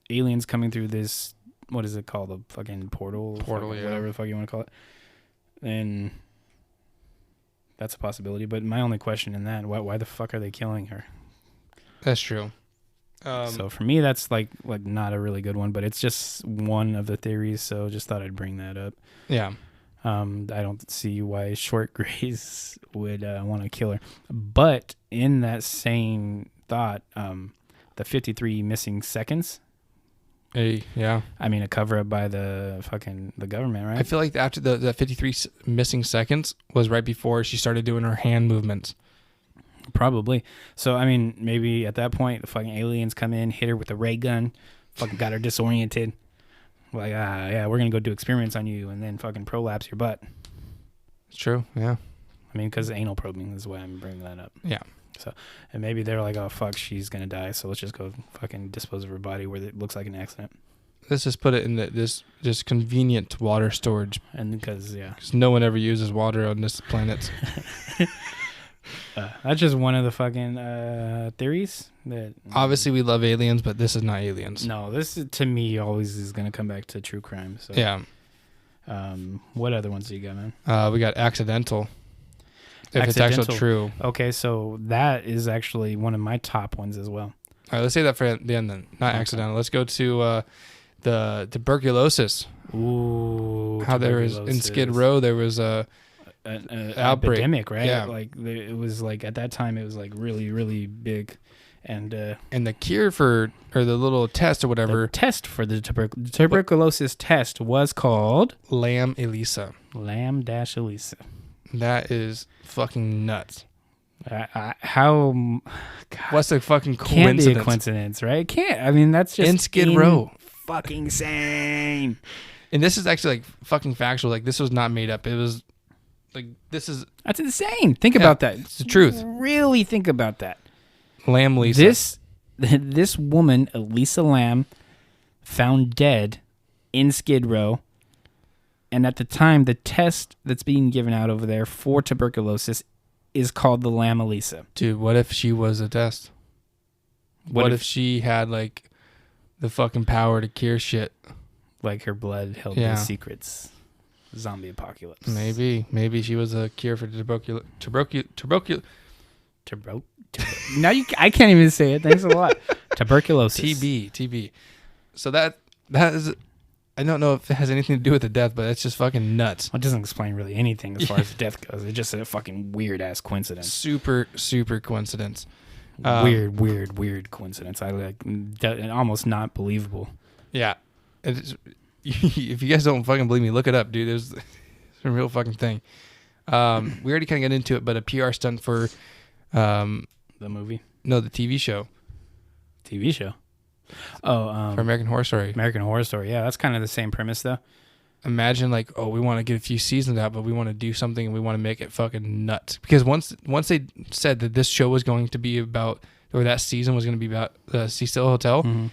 aliens coming through this, what is it called, a fucking portal, yeah. whatever the fuck you want to call it, then that's a possibility. But my only question in that, why the fuck are they killing her? That's true. So for me, that's like not a really good one, but it's just one of the theories. So just thought I'd bring that up. Yeah. I don't see why short grays would want to kill her. But in that same thought, the 53 missing seconds. Yeah. I mean, a cover up by the government, right? I feel like after the 53 missing seconds was right before she started doing her hand movements. Probably. So, I mean, maybe at that point, the fucking aliens come in, hit her with a ray gun, fucking got her disoriented. Like, yeah, we're going to go do experiments on you and then fucking prolapse your butt. It's true, yeah. I mean, because anal probing is why I'm bringing that up. Yeah. So, and maybe they're like, oh, fuck, she's going to die, so let's just go fucking dispose of her body where it looks like an accident. Let's just put it in this just convenient water storage. And because, yeah. Because no one ever uses water on this planet. That's just one of the fucking theories. That Obviously, we love aliens, but this is not aliens. No, this is, to me, always is going to come back to true crime. So. Yeah. What other ones do you got, man? We got accidental. If it's Accidental. actually true. Okay, so that is actually one of my top ones as well. All right, let's say that for the end then. Not accidental. Let's go to the tuberculosis. Ooh. How there was in Skid Row, there was a an outbreak. epidemic, right? Yeah. Like it was like at that time it was like really, really big, and the cure for or the little test or whatever. the test for the tuberculosis test was called Lam Elisa. Lam-Elisa. That is fucking nuts. How? God, What's the fucking can't coincidence? be a coincidence, right? Can't. I mean, that's just In Skid Row. Fucking insane. And this is actually like fucking factual. Like this was not made up. It was like this is That's insane. Think about that. It's the truth. Really think about that. Lam Lisa. This woman, Elisa Lam, found dead in Skid Row. And at the time, the test that's being given out over there for tuberculosis is called the Lam-Elisa. Dude, what if she was a test? What if she had like the fucking power to cure shit? Like her blood held Yeah. the secrets. Zombie apocalypse. Maybe she was a cure for tuberculosis. Now I can't even say it. Thanks a lot. Tuberculosis. TB. So that is, I don't know if it has anything to do with the death, but it's just fucking nuts. Well, it doesn't explain really anything as far as death goes. It's just a fucking weird ass coincidence. Super coincidence. Weird coincidence. I like almost not believable. Yeah. If you guys don't fucking believe me, look it up, dude. It's a real fucking thing. We already kind of got into it, but a PR stunt for The movie, the TV show TV show. Oh, for American Horror Story. American Horror Story. Yeah, that's kind of the same premise though. Imagine like, we want to get a few seasons out, but we want to do something and we want to make it fucking nuts. Because once they said that this show was going to be about, or that season was going to be about the Cecil Hotel,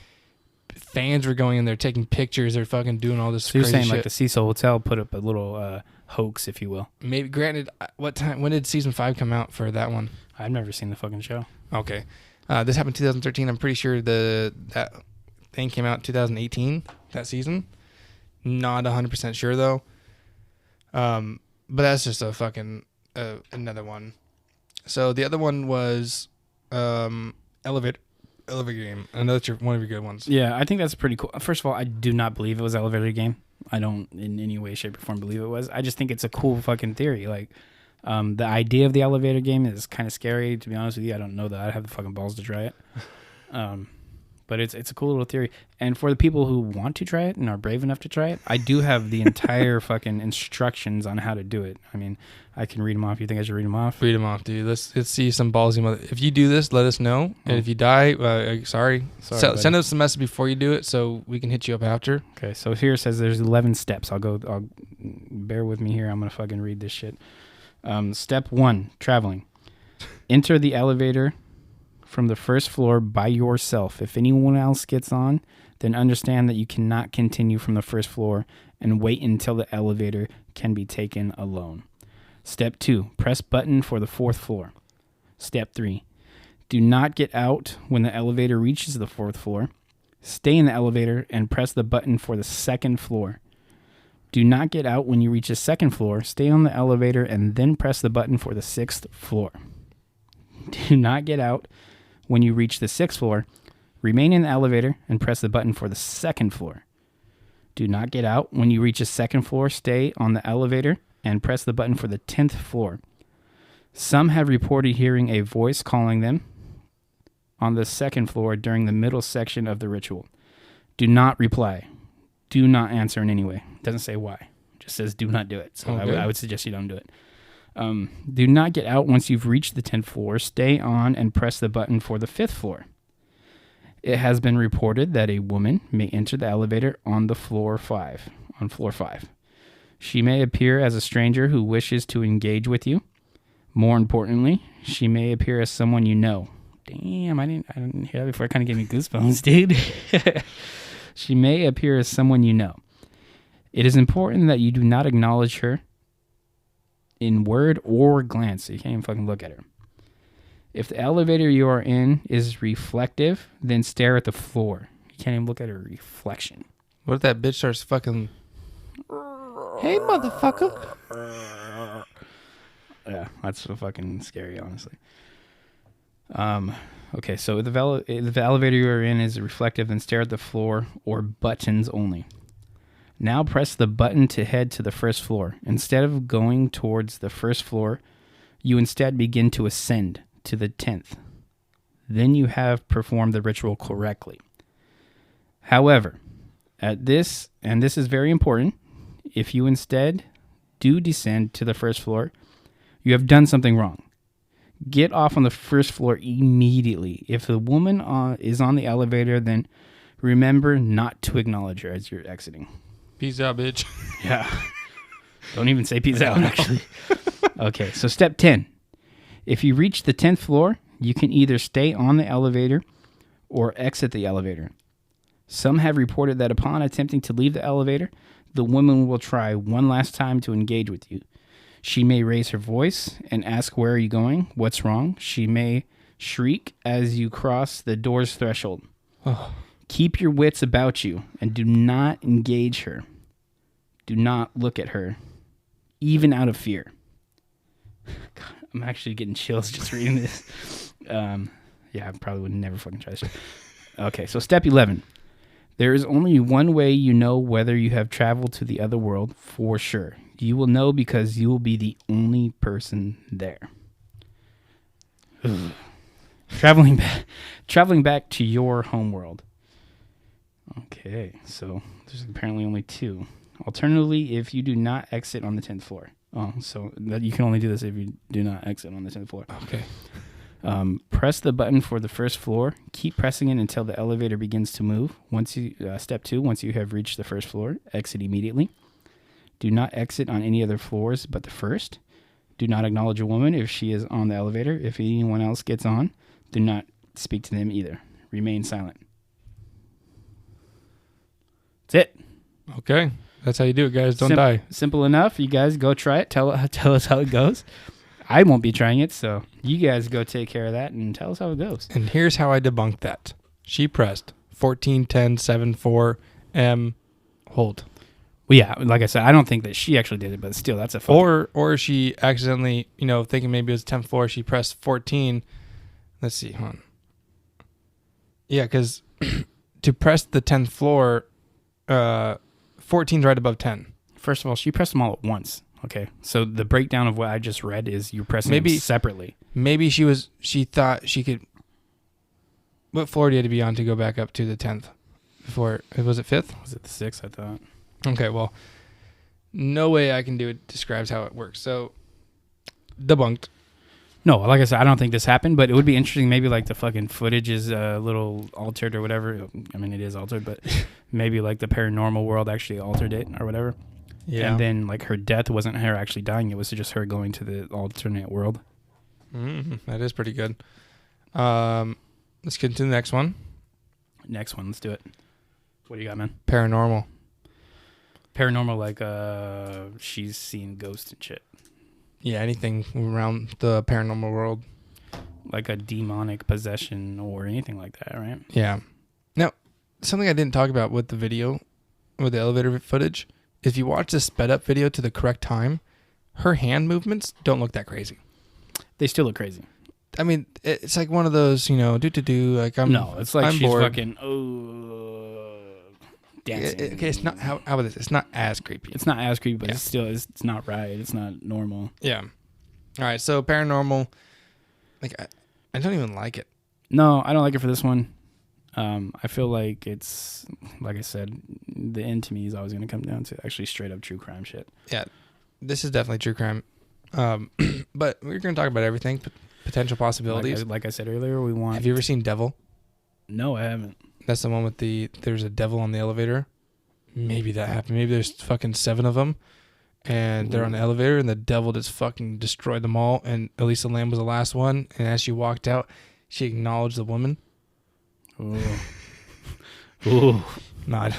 fans were going in there taking pictures. They're fucking doing all this So you're crazy saying shit. like the Cecil Hotel put up a little hoax, if you will. Maybe, granted, when did season 5 come out for that one? I've never seen the fucking show. Okay. This happened in 2013. I'm pretty sure that thing came out in 2018, that season. Not 100% sure, though. But that's just a fucking another one. So the other one was Elevator Game. I know that's one of your good ones. Yeah, I think that's pretty cool. First of all, I do not believe it was Elevator Game. I don't in any way, shape, or form believe it was. I just think it's a cool fucking theory. Like, the idea of the Elevator Game is kind of scary, to be honest with you. I don't know that I'd have the fucking balls to try it. But it's a cool little theory. And for the people who want to try it and are brave enough to try it, I do have the entire fucking instructions on how to do it. I mean, I can read them off. You think I should read them off? Read them off, dude. Let's see some ballsy mother. If you do this, let us know. And if you die, sorry. Send us a message before you do it so we can hit you up after. Okay, so here it says there's 11 steps. I'll bear with me here. I'm going to fucking read this shit. Step 1, traveling. Enter the elevator from the first floor by yourself. If anyone else gets on, then understand that you cannot continue from the first floor and wait until the elevator can be taken alone. Step 2, press button for the 4th floor. Step 3, do not get out when the elevator reaches the 4th floor. Stay in the elevator and press the button for the 2nd floor. Do not get out when you reach the 2nd floor. Stay on the elevator and then press the button for the 6th floor. Do not get out when you reach the 6th floor. Remain in the elevator and press the button for the 2nd floor. Do not get out when you reach the 2nd floor. Stay on the elevator and press the button for the 10th floor. Some have reported hearing a voice calling them on the 2nd floor during the middle section of the ritual. Do not reply. Do not answer in any way. It doesn't say why. It just says do not do it. So okay. I would suggest you don't do it. Do not get out once you've reached the 10th floor. Stay on and press the button for the 5th floor. It has been reported that a woman may enter the elevator on floor 5. She may appear as a stranger who wishes to engage with you. More importantly, she may appear as someone you know. Damn, I didn't hear that before. It kind of gave me goosebumps, dude. She may appear as someone you know. It is important that you do not acknowledge her in word or glance, so you can't even fucking look at her. If the elevator you are in is reflective, then stare at the floor. You can't even look at her reflection. What if that bitch starts fucking... Hey, motherfucker. Yeah, that's so fucking scary, honestly. Okay, so if the elevator you are in is reflective, then stare at the floor or buttons only. Now press the button to head to the 1st floor. Instead of going towards the 1st floor, you instead begin to ascend to the 10th. Then you have performed the ritual correctly. However, this is very important, if you instead do descend to the 1st floor, you have done something wrong. Get off on the 1st floor immediately. If the woman is on the elevator, then remember not to acknowledge her as you're exiting. Peace out, bitch. Yeah. Don't even say peace out, actually. Okay, so step 10. If you reach the 10th floor, you can either stay on the elevator or exit the elevator. Some have reported that upon attempting to leave the elevator, the woman will try one last time to engage with you. She may raise her voice and ask, "Where are you going? What's wrong?" She may shriek as you cross the door's threshold. Oh. Keep your wits about you and do not engage her. Do not look at her, even out of fear. God, I'm actually getting chills just reading this. Yeah, I probably would never fucking try this. Okay, so step 11. There is only one way you know whether you have traveled to the other world for sure. You will know because you will be the only person there. Traveling back to your home world. Okay, so there's apparently only 2. Alternatively, if you do not exit on the 10th floor. Oh, so that you can only do this if you do not exit on the 10th floor. Okay. Press the button for the 1st floor. Keep pressing it until the elevator begins to move. Step 2, once you have reached the 1st floor, exit immediately. Do not exit on any other floors but the 1st. Do not acknowledge a woman if she is on the elevator. If anyone else gets on, do not speak to them either. Remain silent. That's it. Okay. That's how you do it, guys. Don't die. Simple enough. You guys go try it. Tell us how it goes. I won't be trying it, so you guys go take care of that and tell us how it goes. And here's how I debunked that. She pressed 14, 10, 7, 4, M, hold. Well, yeah, like I said, I don't think that she actually did it, but still, that's a fucking... Or she accidentally, thinking maybe it was 10th floor, she pressed 14. Let's see, hold on. Yeah, because to press the 10th floor, 14's right above 10. First of all, she pressed them all at once. Okay, so the breakdown of what I just read is you're pressing them separately. Maybe she thought she could... What floor do you have to be on to go back up to the 10th? Before was it 5th? Was it the 6th? I thought. Okay, well, no way I can do it describes how it works. So, debunked. No, like I said, I don't think this happened, but it would be interesting. Maybe like the fucking footage is a little altered or whatever. I mean, it is altered, but maybe like the paranormal world actually altered it or whatever. Yeah. And then like her death wasn't her actually dying; it was just her going to the alternate world. That is pretty good. Let's get into the next one. Next one, let's do it. What do you got, man? Paranormal. Paranormal, like she's seen ghosts and shit. Yeah, anything around the paranormal world. Like a demonic possession or anything like that, right? Yeah. Now, something I didn't talk about with the video, with the elevator footage, if you watch the sped up video to the correct time, her hand movements don't look that crazy. They still look crazy. I mean, it's like one of those, like No, it's like I'm she's bored. fucking dancing. Okay, it's not how about this? It's not as creepy. It's not as creepy, but Yeah. it's not right. It's not normal. Yeah. All right, so paranormal, like I don't even like it. No, I don't like it for this one. I feel like it's, like I said, the end to me is always going to come down to actually straight up true crime shit. Yeah, this is definitely true crime. But we're going to talk about everything, potential possibilities. Like I said earlier, we want. Have you ever seen Devil? No, I haven't. That's the one with there's a devil on the elevator. Maybe that happened. Maybe there's fucking 7 of them, and they're on the elevator, and the devil just fucking destroyed them all. And Elisa Lam was the last one. And as she walked out, she acknowledged the woman. Ooh. Ooh. Not.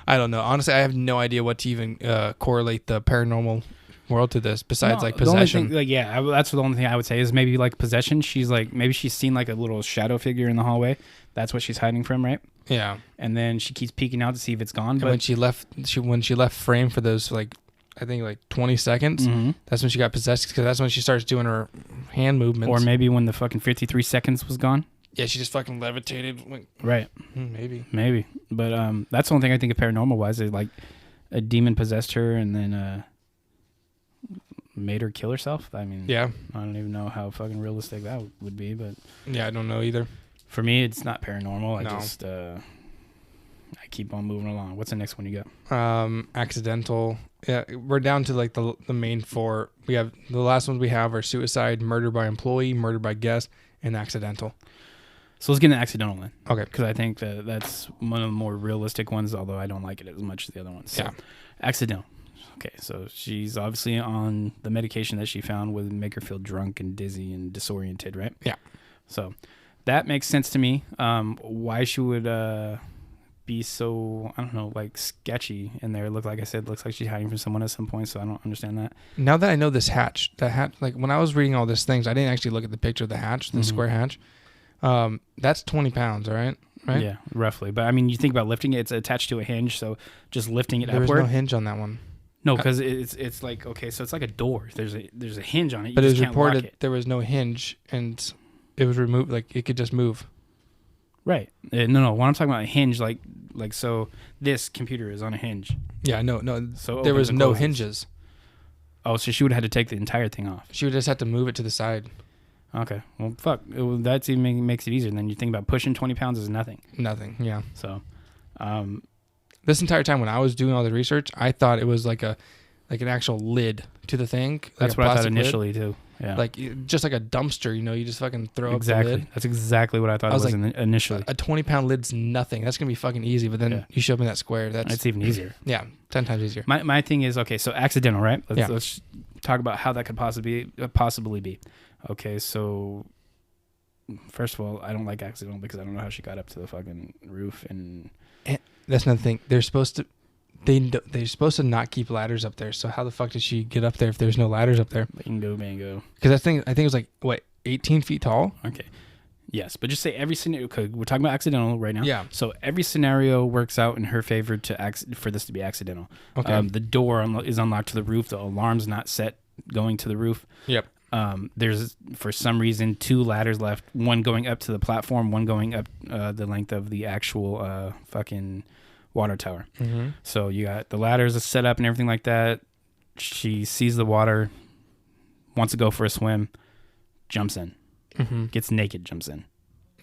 I don't know. Honestly, I have no idea what to even correlate the paranormal world to this besides like possession. The only thing, that's the only thing I would say is maybe like possession. She's like, maybe she's seen like a little shadow figure in the hallway. That's what she's hiding from, right? Yeah. And then she keeps peeking out to see if it's gone. And But when she left frame for those I think 20 seconds, that's when she got possessed because that's when she starts doing her hand movements. Or maybe when the fucking 53 seconds was gone. Yeah, she just fucking levitated. Right. Maybe. But that's the only thing I think of paranormal wise is like a demon possessed her and then made her kill herself. I mean, yeah. I don't even know how fucking realistic that would be, but Yeah, I don't know either. for me, it's not paranormal. No. I keep on moving along. What's the next one you got? Accidental. Yeah, we're down to like the main 4. We have the last ones we have are suicide, murder by employee, murder by guest, and accidental. So let's get into accidental then. Okay. Because I think that's one of the more realistic ones, although I don't like it as much as the other ones. So, Yeah. Accidental. Okay, so she's obviously on the medication that she found would make her feel drunk and dizzy and disoriented, right? Yeah. So that makes sense to me. Why she would be so, I don't know, like sketchy in there. Looks like she's hiding from someone at some point, so I don't understand that. Now that I know this hatch, like when I was reading all these things, I didn't actually look at the picture of the hatch, the square hatch. That's 20 pounds, all right? Right? Yeah, roughly. But I mean, you think about lifting it, it's attached to a hinge, so just lifting it There was upward. no hinge on that one. No, because it's like, okay, so it's like a door. There's a hinge on it. You But it just was can't lock reported it. there was no hinge and it was removed, like it could just move. Right. No. When I'm talking about a hinge, like so this computer is on a hinge. Yeah, no. So There was opens and no closes. hinges. Oh, so she would have had to take the entire thing off. She would just have to move it to the side. Okay. Well, fuck. That even makes it easier. Then you think about pushing 20 pounds is nothing. Nothing, yeah. So, This entire time when I was doing all the research, I thought it was like an actual lid to the thing. that's like what I thought plastic lid. initially too. Yeah. Like just like a dumpster, you just fucking throw exactly. up the lid. That's exactly what I thought I it was was initially. A 20-pound lid's nothing. That's gonna be fucking easy. But then Yeah. you showed me that square. It's even easier. Yeah, 10 times easier. My thing is, okay, so accidental, right? Yeah. Let's talk about how that could possibly be. Okay, so first of all, I don't like accidental because I don't know how she got up to the fucking roof and That's another thing. They're supposed to not keep ladders up there. So how the fuck did she get up there if there's no ladders up there? bingo. Because I think it was like what 18 feet tall. Okay. Yes, but just say every scenario. We're talking about accidental right now. Yeah. So every scenario works out in her favor for this to be accidental. Okay. The door is unlocked to the roof. The alarm's not set going to the roof. Yep. There's for some reason 2 ladders left. One going up to the platform. One going up the length of the actual fucking water tower. Mm-hmm. So you got the ladders set up and everything like that. She sees the water, wants to go for a swim, jumps in, Mm-hmm. gets naked, jumps in.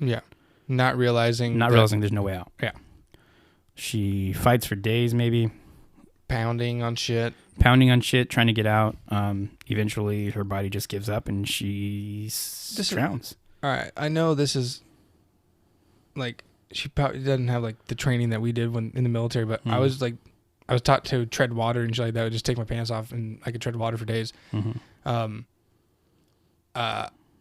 Yeah. Not realizing there's no way out. Yeah. She fights for days, maybe. Pounding on shit, trying to get out. Eventually, her body just gives up and she drowns. All right. I know this is like, she probably doesn't have like the training that we did when in the military, but I was taught to tread water and shit like that. I would just take my pants off and I could tread water for days. Why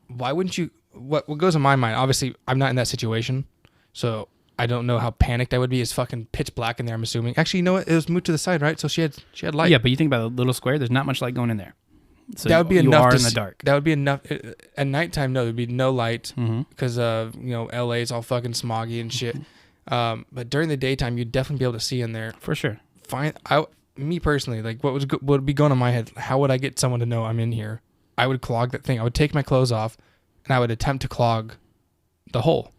wouldn't you? What goes in my mind? Obviously, I'm not in that situation, so I don't know how panicked I would be. It's fucking pitch black in there, I'm assuming. Actually, you know what? It was moved to the side, right? So she had light. Yeah, but you think about the little square. There's not much light going in there. So that would be you enough are to in the dark. That would be enough. At nighttime, no, there'd be no light because LA is all fucking smoggy and shit. But during the daytime, you'd definitely be able to see in there For sure. Me personally, like what would be going on in my head? How would I get someone to know I'm in here? I would clog that thing. I would take my clothes off, and I would attempt to clog the hole.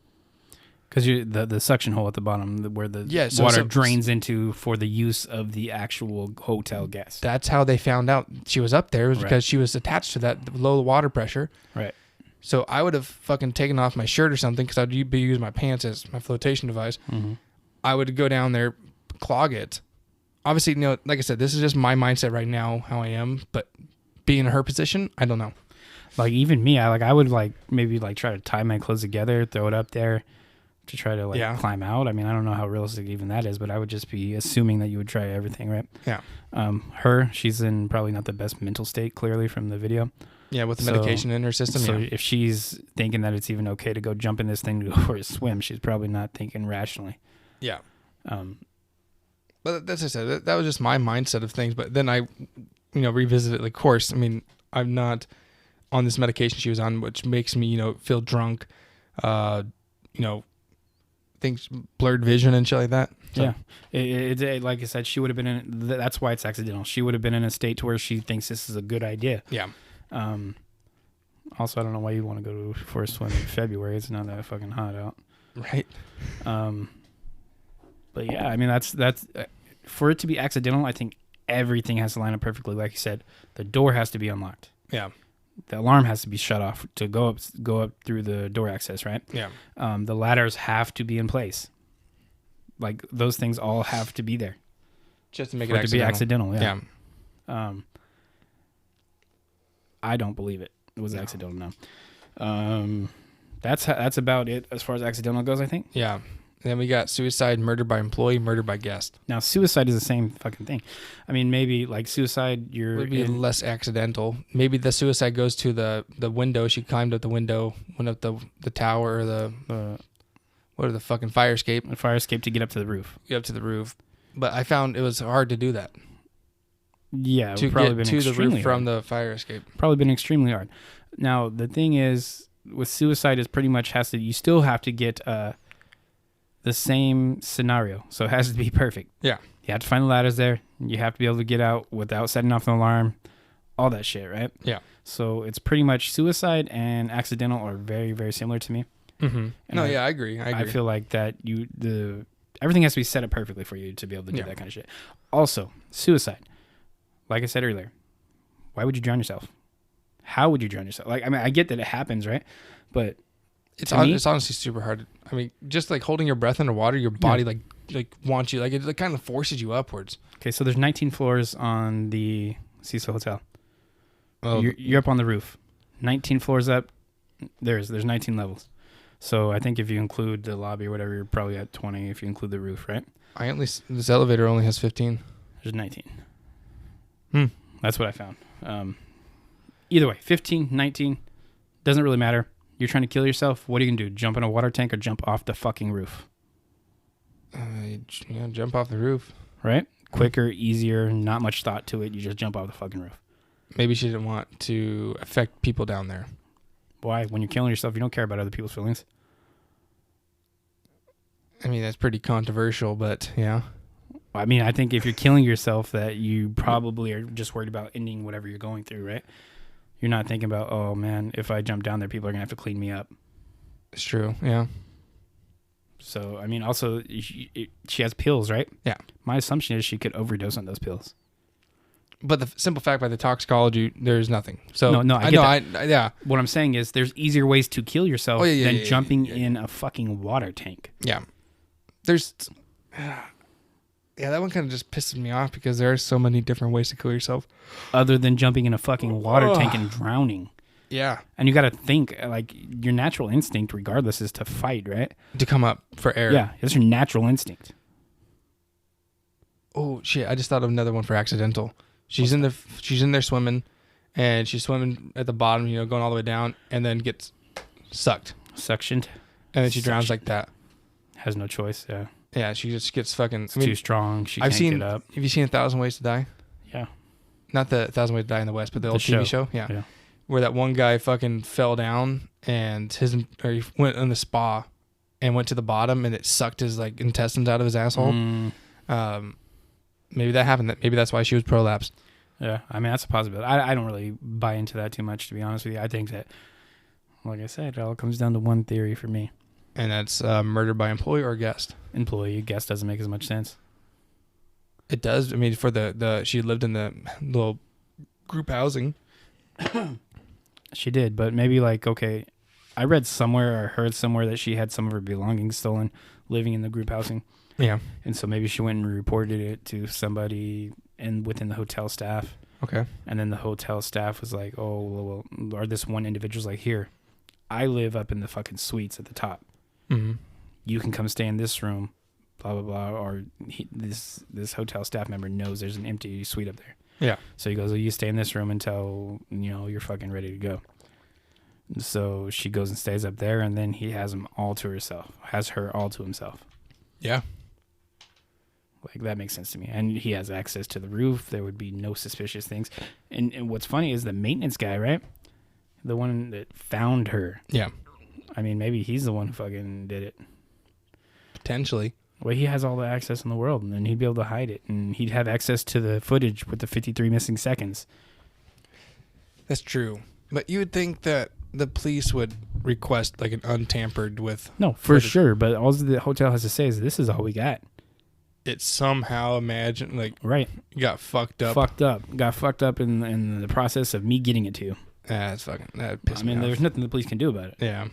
Because the suction hole at the bottom where the water drains into for the use of the actual hotel guests. That's how they found out she was up there, was because she was attached to that low water pressure. Right. So I would have fucking taken off my shirt or something because I'd be using my pants as my flotation device. I would go down there, clog it. Obviously, like I said, this is just my mindset right now, how I am. But being in her position, I don't know. Like even me, I would maybe try to tie my clothes together, throw it up there to try to climb out. I mean, I don't know how realistic even that is, but I would just be assuming that you would try everything, right? Yeah. She's in probably not the best mental state, clearly from the video. Yeah, with the medication in her system. So if she's thinking that it's even okay to go jump in this thing to go for a swim, she's probably not thinking rationally. Yeah. But that's what I said. That was just my mindset of things. But then I, revisited. Like, of course, I mean, I'm not on this medication she was on, which makes me, feel drunk. Things, blurred vision and shit like that. So. Yeah. It like I said, she would have been in. That's why it's accidental. She would have been in a state to where she thinks this is a good idea. Yeah. Also, I don't know why you'd want to go for a swim in February. It's not that fucking hot out. Right. But yeah, I mean, that's for it to be accidental. I think everything has to line up perfectly. Like you said, the door has to be unlocked. Yeah. The alarm has to be shut off to go up through the door access, right? Yeah. The ladders have to be in place. Like those things all have to be there. Just to make it accidental. To be accidental, yeah. Yeah. I don't believe it was accidental. No. That's about it as far as accidental goes, I think. Yeah. Then we got suicide, murder by employee, murder by guest. Now, suicide is the same fucking thing. I mean, maybe like suicide, would be less accidental. Maybe the suicide goes to the window. She climbed up the window, went up the tower or the fucking fire escape. The fire escape to get up to the roof. Get up to the roof. But I found it was hard to do that. Yeah, to probably get been to the roof hard. from the fire escape. Probably been extremely hard. Now, the thing is, with suicide, is pretty much you still have to get the same scenario. So it has to be perfect. Yeah. You have to find the ladders there. You have to be able to get out without setting off an alarm. All that shit, right? Yeah. So it's pretty much suicide and accidental are very, very similar to me. Mm-hmm. No, I agree. I feel like that everything has to be set up perfectly for you to be able to do that kind of shit. Also, suicide. Like I said earlier, why would you drown yourself? How would you drown yourself? Like, I mean, I get that it happens, right? But it's honestly super hard. I mean, just like holding your breath underwater, your body like wants you, like it kind of forces you upwards. Okay, so there's 19 floors on the Cecil Hotel. Oh, you're up on the roof. 19 floors up. There's 19 levels. So I think if you include the lobby or whatever, you're probably at 20 if you include the roof, right? This elevator only has 15. There's 19. That's what I found. Either way, 15, 19, doesn't really matter. You're trying to kill yourself. What are you going to do? Jump in a water tank or jump off the fucking roof? Jump off the roof. Right? Quicker, easier, not much thought to it. You just jump off the fucking roof. Maybe she didn't want to affect people down there. Why? When you're killing yourself, you don't care about other people's feelings. I mean, that's pretty controversial, but yeah. I mean, I think if you're killing yourself, that you probably are just worried about ending whatever you're going through, right? You're not thinking about, oh man, if I jump down there, people are going to have to clean me up. It's true, yeah. So, I mean, also, she has pills, right? Yeah. My assumption is she could overdose on those pills. But the simple fact by the toxicology, there's nothing. So No, I get that. Yeah. What I'm saying is there's easier ways to kill yourself than jumping in a fucking water tank. Yeah. There's... Yeah, that one kind of just pisses me off because there are so many different ways to kill yourself. Other than jumping in a fucking water tank and drowning. Yeah. And you got to think, like, your natural instinct, regardless, is to fight, right? To come up for air. Yeah, it's your natural instinct. Oh, shit. I just thought of another one for accidental. She's in there swimming, and she's swimming at the bottom, going all the way down, and then gets sucked. Suctioned. And then she drowns like that. Has no choice, yeah. Yeah, she just gets fucking... It's too strong. She can't get up. Have you seen 1,000 Ways to Die? Yeah. Not the 1,000 Ways to Die in the West, but the old TV show? Yeah. Where that one guy fucking fell down, and he went in the spa and went to the bottom, and it sucked his like intestines out of his asshole. Maybe that happened. Maybe that's why she was prolapsed. Yeah, I mean, that's a possibility. I don't really buy into that too much, to be honest with you. I think that, like I said, it all comes down to one theory for me. And that's murder by employee or guest. Employee. Guest doesn't make as much sense. It does. I mean, for she lived in the little group housing. She did, but maybe okay, I read somewhere or heard somewhere that she had some of her belongings stolen living in the group housing. Yeah. And so maybe she went and reported it to somebody within the hotel staff. Okay. And then the hotel staff was like, oh, well, or this one individual's like, here, I live up in the fucking suites at the top. Mm-hmm. You can come stay in this room, blah, blah, blah. Or this hotel staff member knows there's an empty suite up there. Yeah. So he goes, well, you stay in this room until, you're fucking ready to go. So she goes and stays up there, and then he has her all to himself. Yeah. Like, that makes sense to me. And he has access to the roof. There would be no suspicious things. And what's funny is the maintenance guy, right? The one that found her. Yeah. I mean, maybe he's the one who fucking did it. Potentially. Well, he has all the access in the world, and then he'd be able to hide it. And he'd have access to the footage with the 53 missing seconds. That's true. But you would think that the police would request, like, an untampered with... No, for footage. Sure. But all the hotel has to say is, this is all we got. It somehow imagined, like... Right. Got fucked up. Got fucked up in the process of me getting it to you. That pissed me off. There's nothing the police can do about it. Yeah.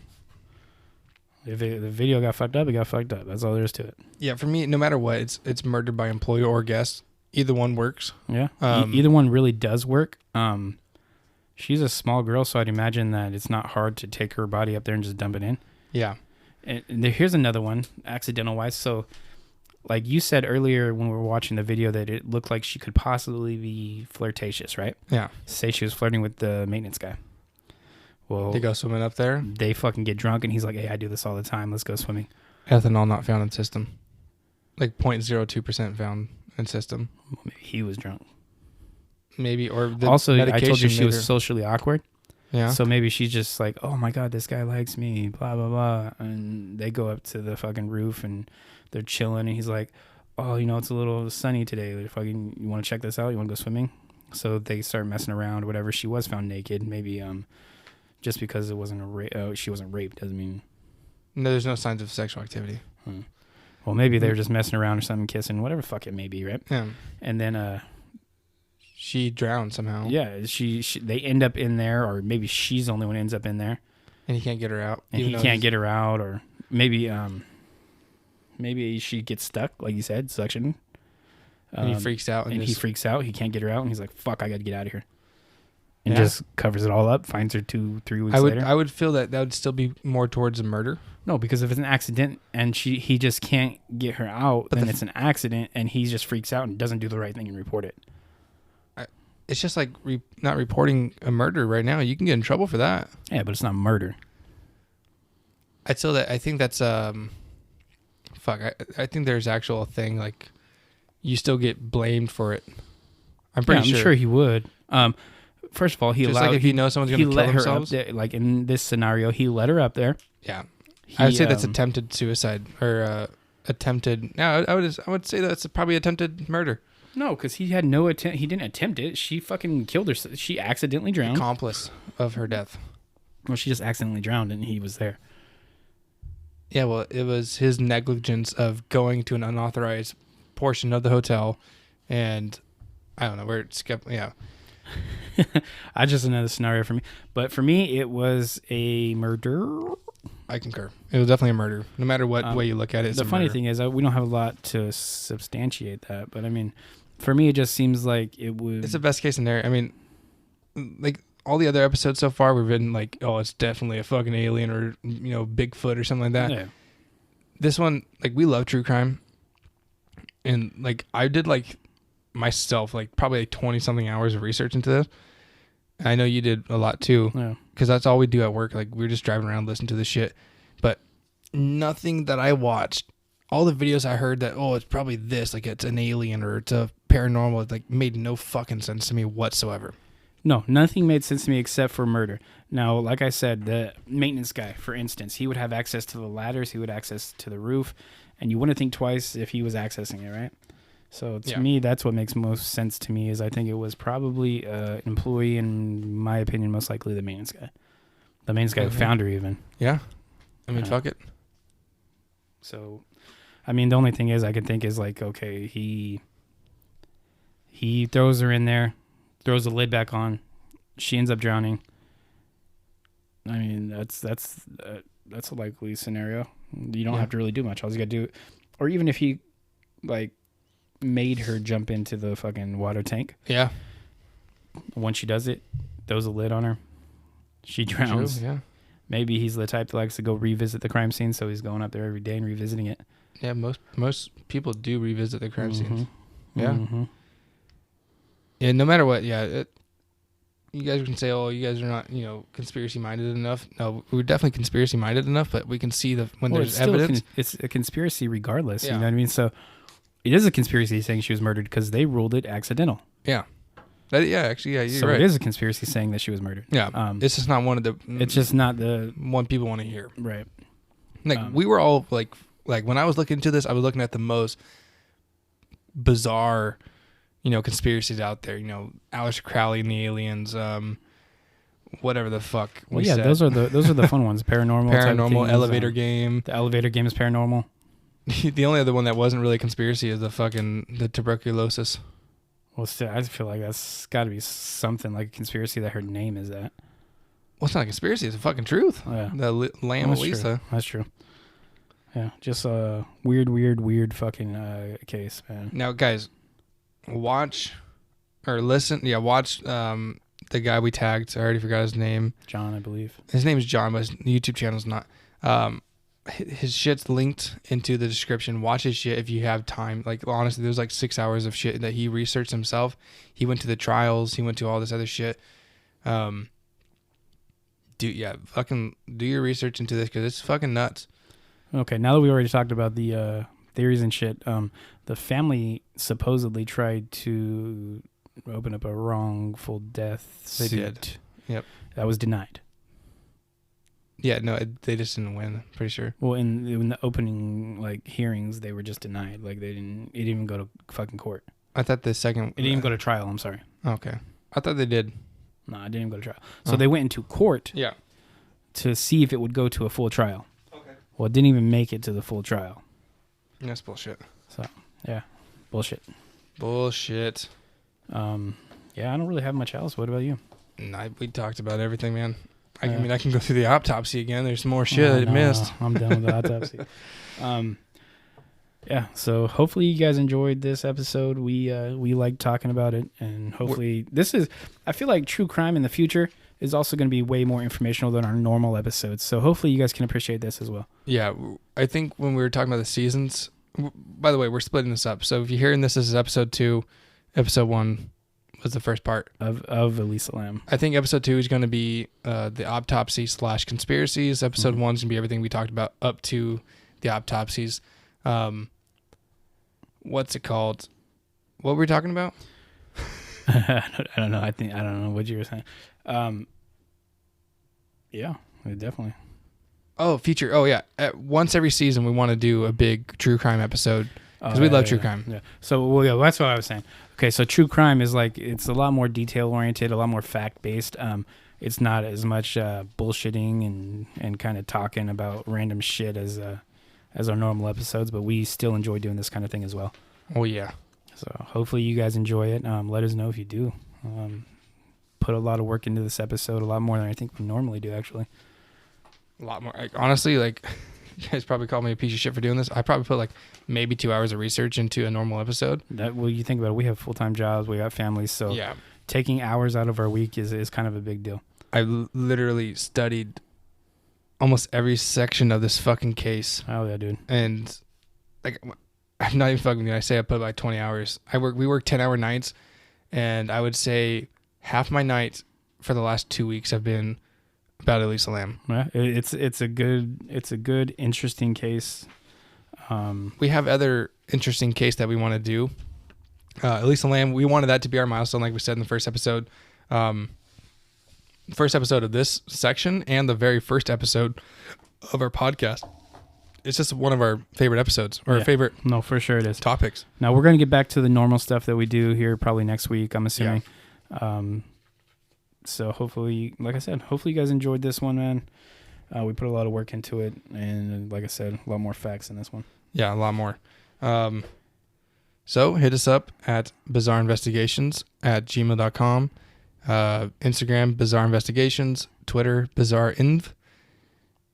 If the video got fucked up, it got fucked up. That's all there is to it. Yeah, for me, no matter what, it's murder by employee or guest. Either one works. Yeah. Either one really does work. She's a small girl, so I'd imagine that it's not hard to take her body up there and just dump it in. Yeah. And here's another one, accidental-wise. So, like you said earlier when we were watching the video that it looked like she could possibly be flirtatious, right? Yeah. Say she was flirting with the maintenance guy. Well, they go swimming up there? They fucking get drunk, and he's like, hey, I do this all the time. Let's go swimming. Ethanol not found in system. Like 0.02% found in system. Well, maybe he was drunk. Maybe, or the also, I told you she was socially awkward. Yeah. So maybe she's just like, oh my God, this guy likes me, blah, blah, blah. And they go up to the fucking roof and they're chilling. And he's like, oh, it's a little sunny today. You want to check this out? You want to go swimming? So they start messing around, whatever. She was found naked. Maybe just because it wasn't she wasn't raped doesn't mean. No, there's no signs of sexual activity. Well, maybe they were just messing around or something, kissing, whatever fuck it may be, right? Yeah. And then she drowned somehow. Yeah, they end up in there, or maybe she's the only one who ends up in there. And he can't get her out. And he can't get her out, or maybe she gets stuck, like you said, suction. And he freaks out. And he freaks out. He can't get her out, and he's like, fuck, I got to get out of here. And just covers it all up, finds her 2-3 weeks later. I would feel that would still be more towards a murder. No, because if it's an accident and he just can't get her out, then it's an accident, and he just freaks out and doesn't do the right thing and report it. It's just like not reporting a murder right now. You can get in trouble for that. Yeah, but it's not murder. I think that's fuck. I think there's actual thing like you still get blamed for it. I'm pretty sure. I'm sure he would. First of all, he just allowed. Like if he knows someone's going to kill themselves. Her up there, like in this scenario, he let her up there. Yeah, I would say that's attempted suicide or attempted. No, I would say that's probably attempted murder. No, because he had no attempt. He didn't attempt it. She fucking killed her. She accidentally drowned. Accomplice of her death. Well, she just accidentally drowned, and he was there. Yeah, well, it was his negligence of going to an unauthorized portion of the hotel, and I don't know. We're skeptical. Yeah. I just another scenario for me. But for me, it was a murder. I concur. It was definitely a murder. No matter what way you look at it, it's the a funny murder. thing is, we don't have a lot to substantiate that. But I mean, for me, it just seems like it would. It's the best case scenario. I mean, like all the other episodes so far, we've been like, oh, it's definitely a fucking alien or, you know, Bigfoot or something like that. Yeah. This one, like, we love true crime. And like, I did like myself, like probably like 20 something hours of research into this. I know you did a lot too. Yeah. Because that's all we do at work. Like, we're just driving around listening to this shit. But nothing that I watched, all the videos I heard that, oh, it's probably this, like it's an alien or it's a paranormal, it like made no fucking sense to me whatsoever. No, nothing made sense to me except for murder. Now, like I said, the maintenance guy, for instance, he would have access to the ladders, he would have access to the roof, and you wouldn't think twice if he was accessing it, right? So to me, that's what makes most sense to me is I think it was probably an employee, in my opinion, most likely the maintenance guy. The maintenance guy who found her even. Yeah. I mean, fuck it. So, I mean, the only thing is I can think is like, okay, he throws her in there, throws the lid back on, she ends up drowning. I mean, that's a likely scenario. You don't have to really do much. All you got to do, or even if he like made her jump into the fucking water tank. Yeah. Once she does it, throws a lid on her, she drowns. True, yeah. Maybe he's the type that likes to go revisit the crime scene, so he's going up there every day and revisiting it. Yeah, most people do revisit the crime scenes. Yeah. Mm-hmm. Yeah, no matter what, you guys can say, oh, you guys are not, you know, conspiracy-minded enough. No, we're definitely conspiracy-minded enough, but we can see when there's evidence. It's a conspiracy regardless, Yeah. you know what I mean? So it is a conspiracy saying she was murdered because they ruled it accidental. Yeah. Actually, you're so right. it is a conspiracy saying that she was murdered. Yeah, it's just not one of the... It's just not the... one people want to hear. Right. Like, we were all, like when I was looking into this, I was looking at the most bizarre, you know, conspiracies out there. You know, Aleister Crowley and the aliens, whatever the fuck Well, yeah, those are the fun ones. Paranormal type things, elevator game. The elevator game is paranormal. The only other one that wasn't really a conspiracy is the tuberculosis. Well, still, I feel like that's got to be something like a conspiracy that her name is that. Well, it's not a conspiracy. It's a fucking truth. Oh, yeah. The Lam Elisa. That's true. Yeah, just a weird fucking case, man. Now, guys, watch or listen. Yeah, watch the guy we tagged. I already forgot his name. John, I believe. His name is John, but his YouTube channel's not. His shit's linked into the description. Watch his shit if you have time. Like, honestly, there's like 6 hours of shit that he researched himself. He went to the trials. He went to all this other shit. Fucking do your research into this because it's fucking nuts. Okay, now that we already talked about the theories and shit, the family supposedly tried to open up a wrongful death suit. They did. Yep. That was denied. Yeah, no, they just didn't win. Pretty sure. Well, in the opening like hearings, they were just denied. Like it didn't even go to fucking court. I thought the second. It didn't even go to trial. I'm sorry. Okay, I thought they did. No, it didn't even go to trial. So they went into court. Yeah. To see if it would go to a full trial. Okay. Well, it didn't even make it to the full trial. That's bullshit. So, yeah, bullshit. Bullshit. Yeah, I don't really have much else. What about you? Nah, we talked about everything, man. I mean, I can go through the autopsy again. There's more shit I missed. I'm done with the autopsy. Yeah, so hopefully you guys enjoyed this episode. We like talking about it, and hopefully I feel like true crime in the future is also going to be way more informational than our normal episodes. So hopefully you guys can appreciate this as well. Yeah, I think when we were talking about the seasons, by the way, we're splitting this up. So if you're hearing this is episode 2, episode 1 was the first part of Elisa Lam. I think episode 2 is going to be the autopsy / conspiracies. Episode 1 is going to be everything we talked about up to the autopsies. What's it called? What were we talking about? I don't know. I don't know what you were saying. Yeah, definitely. Oh, feature. Oh, yeah. Once every season, we want to do a big true crime episode because we love true crime. Yeah. So, that's what I was saying. Okay, so true crime is like it's a lot more detail oriented, a lot more fact based. It's not as much bullshitting and kind of talking about random shit as our normal episodes, but we still enjoy doing this kind of thing as well. Oh yeah. So hopefully you guys enjoy it. Let us know if you do. Put a lot of work into this episode, a lot more than I think we normally do, actually. A lot more. Like, honestly, like, you guys probably call me a piece of shit for doing this. I probably put like maybe 2 hours of research into a normal episode. Well, you think about it, we have full-time jobs, we got families, so Yeah. taking hours out of our week is kind of a big deal. I literally studied almost every section of this fucking case. Oh yeah, dude. And like, I'm not even fucking with you. I say I put like 20 hours. We work 10-hour nights, and I would say half my nights for the last 2 weeks have been about Elisa Lam. Yeah, it's a good interesting case. We have other interesting case that we want to do. Elisa Lam, we wanted that to be our milestone, like we said in the first episode. First episode of this section and the very first episode of our podcast. It's just one of our favorite episodes, or favorite No, for sure it is. topics. Now we're going to get back to the normal stuff that we do here probably next week, I'm assuming. So hopefully, like I said, hopefully you guys enjoyed this one, man. We put a lot of work into it, and like I said, a lot more facts in this one. Yeah, a lot more. So hit us up at bizarreinvestigations@gmail.com, Instagram Bizarre Investigations, Twitter BizarreInv,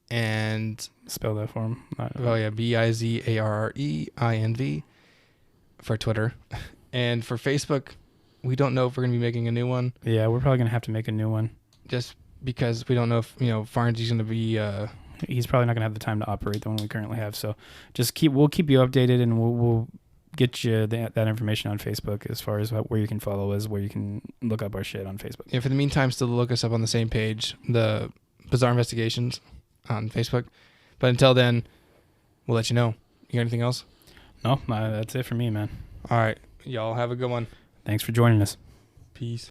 and Spell that for him. BizarreInv for Twitter. And for Facebook, we don't know if we're going to be making a new one, Yeah, we're probably going to have to make a new one. just because we don't know if, Farnsey's going to be... He's probably not going to have the time to operate the one we currently have. So we'll keep you updated, and we'll get you that information on Facebook as far as where you can follow us, where you can look up our shit on Facebook. Yeah, for the meantime, still look us up on the same page, the Bizarre Investigations on Facebook. But until then, we'll let you know. You got anything else? No, that's it for me, man. All right. Y'all have a good one. Thanks for joining us. Peace.